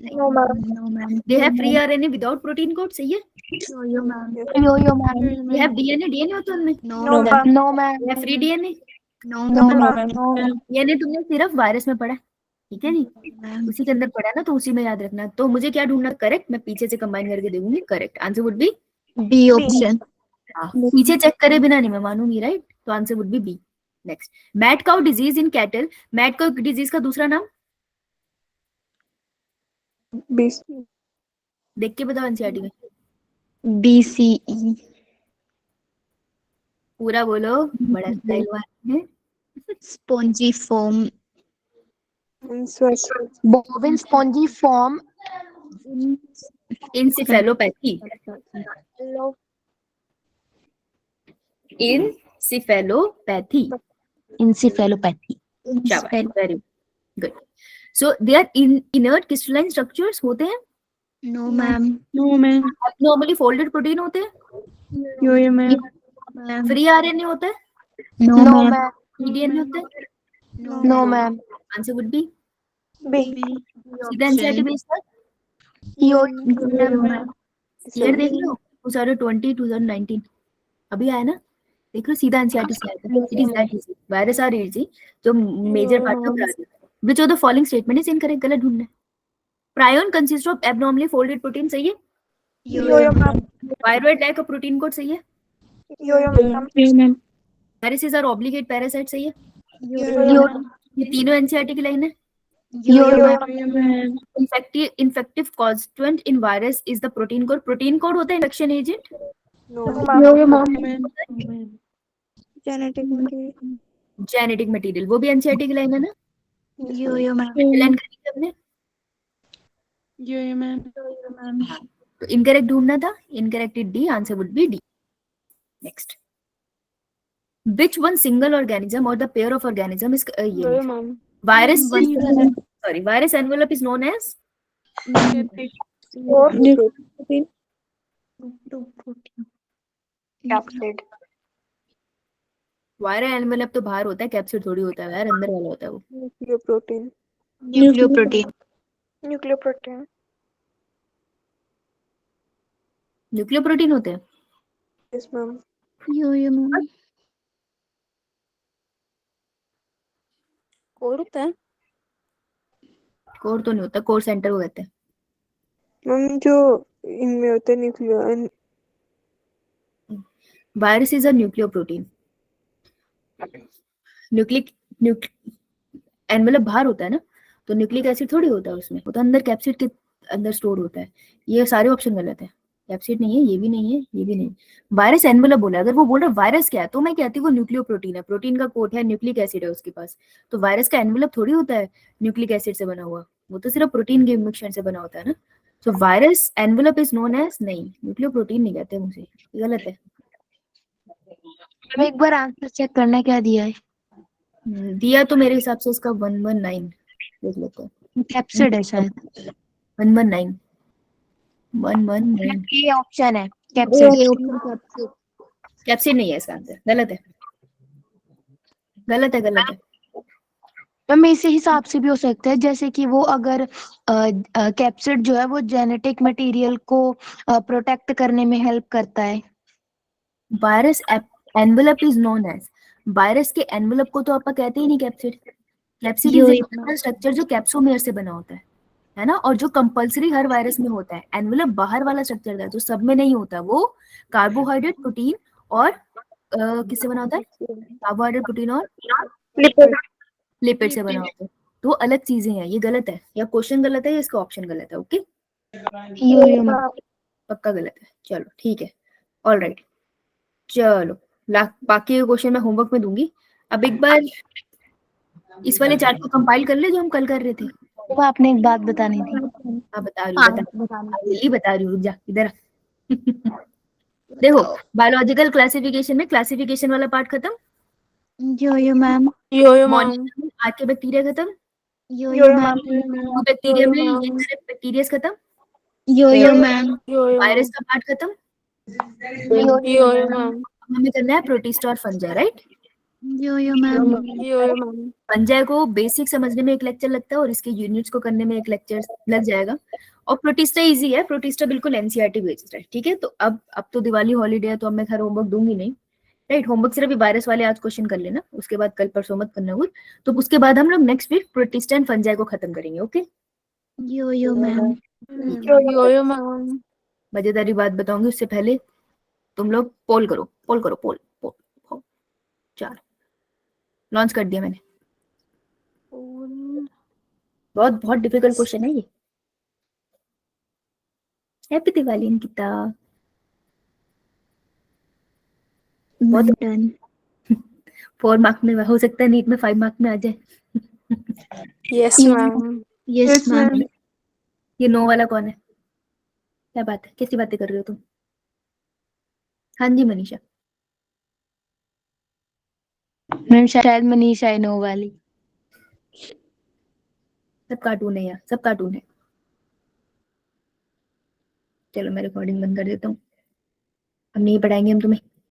No ma'am. No ma'am. They have free RNA without protein code, सही है? यो ma'am. Yo ma'am. They have DNA, DNA होता है उनमें? No ma'am. No ma'am. They have free DNA. No no ma'am. Ma'am. DNA तुमने सिर्फ virus में पढ़ा है, ठीक है जी? उसी के अंदर पढ़ा ना, तो उसी में याद रखना। तो मुझे क्या ढूंढना? करेक्ट। मैं पीछे से कंबाइन करके दूंगी। Correct answer would be B option. पीछे चेक करे बिना नहीं मैं मानूंगी, राइट? तो answer would be B. Next, mad cow disease in cattle. Mad cow disease का दूसरा नाम बीस। देख के बताओ एनसीईआरटी में। बीसीई। पूरा बोलो, बड़ा स्टाइल वाला है। Spongy form. स्वस्थ। Bovine spongy form. Encephalopathy. Encephalopathy. Encephalopathy. शाबाश, very good. So they are inert crystalline structures होते हैं। No ma'am. No ma'am. Normally folded protein होते हैं। यो मैम। फ्री आरएनए होता है। No ma'am. डीएनए होता है। No ma'am. Answer would be B. सीधा एनसीईआरटी बेस पर यो ईयर देख लो, 2020 2019 अभी आया ना, देख लो सीधा एनसीईआरटी से आया था। It is that easy, virus are easy, जो मेजर पार्ट का करा दिया। Which of the following statement is incorrect? गलत ढूंढना है। Prion consist of abnormally folded protein, सही है? यो ma'am. Pyruvate lack of protein code, सही है? यो ma'am. Viruses are obligate parasite, सही है? यो ये तीनों एनसीईआरटी की लाइन है। Ma'am. Infective constituent in virus is the protein coat. Protein code होता है infection agent. Genetic material. Genetic material, वो भी एनसीईआरटी की लाइन है ना? यो मैम। Plan करी थी हमने? यो मैम। तो इनकरेक्ट ढूंढना था, incorrect D, answer would B D. Next, which one single organism or the pair of organism is yo ma'am. virus sorry, virus envelope is known as और nucleoprotein. Capsid. Viral envelope तो बाहर होता है, capsid थोड़ी होता है यार, अंदर वाला होता है वो. न्यूक्लियोप्रोटीन. न्यूक्लियोप्रोटीन। न्यूक्लियोप्रोटीन. न्यूक्लियोप्रोटीन होते हैं. Yes ma'am. यो मैम। कोर होता है। कोर तो नहीं होता, कोर सेंटर को कहते हैं. मैम जो इनमें होते हैं nucleo. Virus is a nucleoprotein. Nucleic envelope बाहर होता है ना, तो न्यूक्लिक एसिड थोड़ी होता है उसमें, वो तो अंदर कैप्सिड के अंदर स्टोर होता है. ये सारे ऑप्शन गलत है. कैप्सिड नहीं है, ये भी नहीं है, ये भी नहीं. वायरस एनवेलप बोला, अगर वो बोल रहा वायरस क्या है तो मैं कहती हूँ वो न्यूक्लियोप्रोटीन है. प्रोटीन का कोट है, न्यूक्लिक एसिड है उसके पास. तो वायरस का एनवेलप थोड़ी होता है न्यूक्लिक एसिड से बना हुआ, वो तो सिर्फ प्रोटीन के मिक्सचर से बना होता है ना. तो virus envelope is known as, नहीं, न्यूक्लियोप्रोटीन नहीं कहते मुझे, ये गलत है. एक बार आंसर चेक करना क्या दिया है। दिया तो मेरे हिसाब से इसका 119 देख लेते हैं. कैप्सिड है शायद। 119 119. ये ऑप्शन है कैप्सिड। कैप्सिड नहीं है इसका आंसर, गलत है, गलत है, गलत है. मैम इसी हिसाब से भी हो सकता है, जैसे कि वो अगर कैप्सिड जो है वो जेनेटिक मटेरियल को प्रोटेक्ट करने में हेल्प करता है। Virus envelope is known as, virus के एनवेलप को तो आप कहते ही नहीं कैप्सिड. कैप्सिड इज एक स्ट्रक्चर जो कैप्सोमेयर से बना होता है ना, और जो कंपलसरी हर वायरस में होता है. एनवेलप बाहर वाला स्ट्रक्चर है जो सब में नहीं होता, वो कार्बोहाइड्रेट, प्रोटीन और किससे बना होता है? कार्बोहाइड्रेट, प्रोटीन और लिपिड से बना होता है. तो अलग चीजें हैं, ये गलत है, या क्वेश्चन गलत है या इसका ऑप्शन गलत है. ओके, यो मैम। पक्का गलत है. चलो ठीक है, ऑल राइट. चलो बाकी के क्वेश्चन मैं होमवर्क में दूंगी. अब एक बार इस वाले चार्ट को कंपाइल कर ले जो हम कल कर रहे थे. वो आपने एक बात बतानी थी। हाँ बता रही हूँ, बता रही हूँ, रुक जा इधर. देखो, बायोलॉजिकल क्लासिफिकेशन में क्लासिफिकेशन वाला पार्ट खत्म. यो मैम। यो मैम। मॉर्निंग आज के बैक्टीरिया खत्म. यो मैम। बैक्टीरिया में ये सारे बैक्टीरिया खत्म. यो मैम। वायरस का पार्ट खत्म. यो मैम। हमें करना है प्रोटिस्ट और फंजाई, राइट. यो मैम। यो मैम। फंजाई को बेसिक समझने में एक लेक्चर लगता है और इसके यूनिट्स को करने में एक लेक्चर लग जाएगा. और प्रोटिस्टा इजी है, प्रोटिस्टा बिल्कुल एनसीईआरटी बेस्ड है. ठीक है, तो अब तो दिवाली हॉलीडे है तो अब मैं घर होमवर्क दूंगी नहीं, राइट. होमवर्क सिर्फ वायरस वाले आज क्वेश्चन कर लेना, उसके बाद कल परसों मत करना कुछ. तो उसके बाद हम लोग next week Protista and fungi को खत्म करेंगे. ओके, यो मैम। यो मैम। मजेदारी बात बताऊंगी उससे पहले तुम लोग पोल करो, पोल करो, पोल पोल पोल. चलो लॉन्च कर दिया मैंने. बहुत बहुत डिफिकल्ट क्वेश्चन है ये. हैप्पी दिवाली अंकिता. बहुत डन। 4 मार्क में हो सकता है, नीट में 5 मार्क में आ जाए. Yes ma'am. Yes ma'am. ये 9 वाला कौन है? क्या बात है, कैसी बातें कर रहे हो तुम? हाँ जी मनीषा. मैम शायद मनीषा है 9 वाली। सब कार्टून है यार, सब कार्टून है. चलो मैं रिकॉर्डिंग बंद कर देता हूँ, अब नहीं पढ़ाएंगे हम तुम्हें.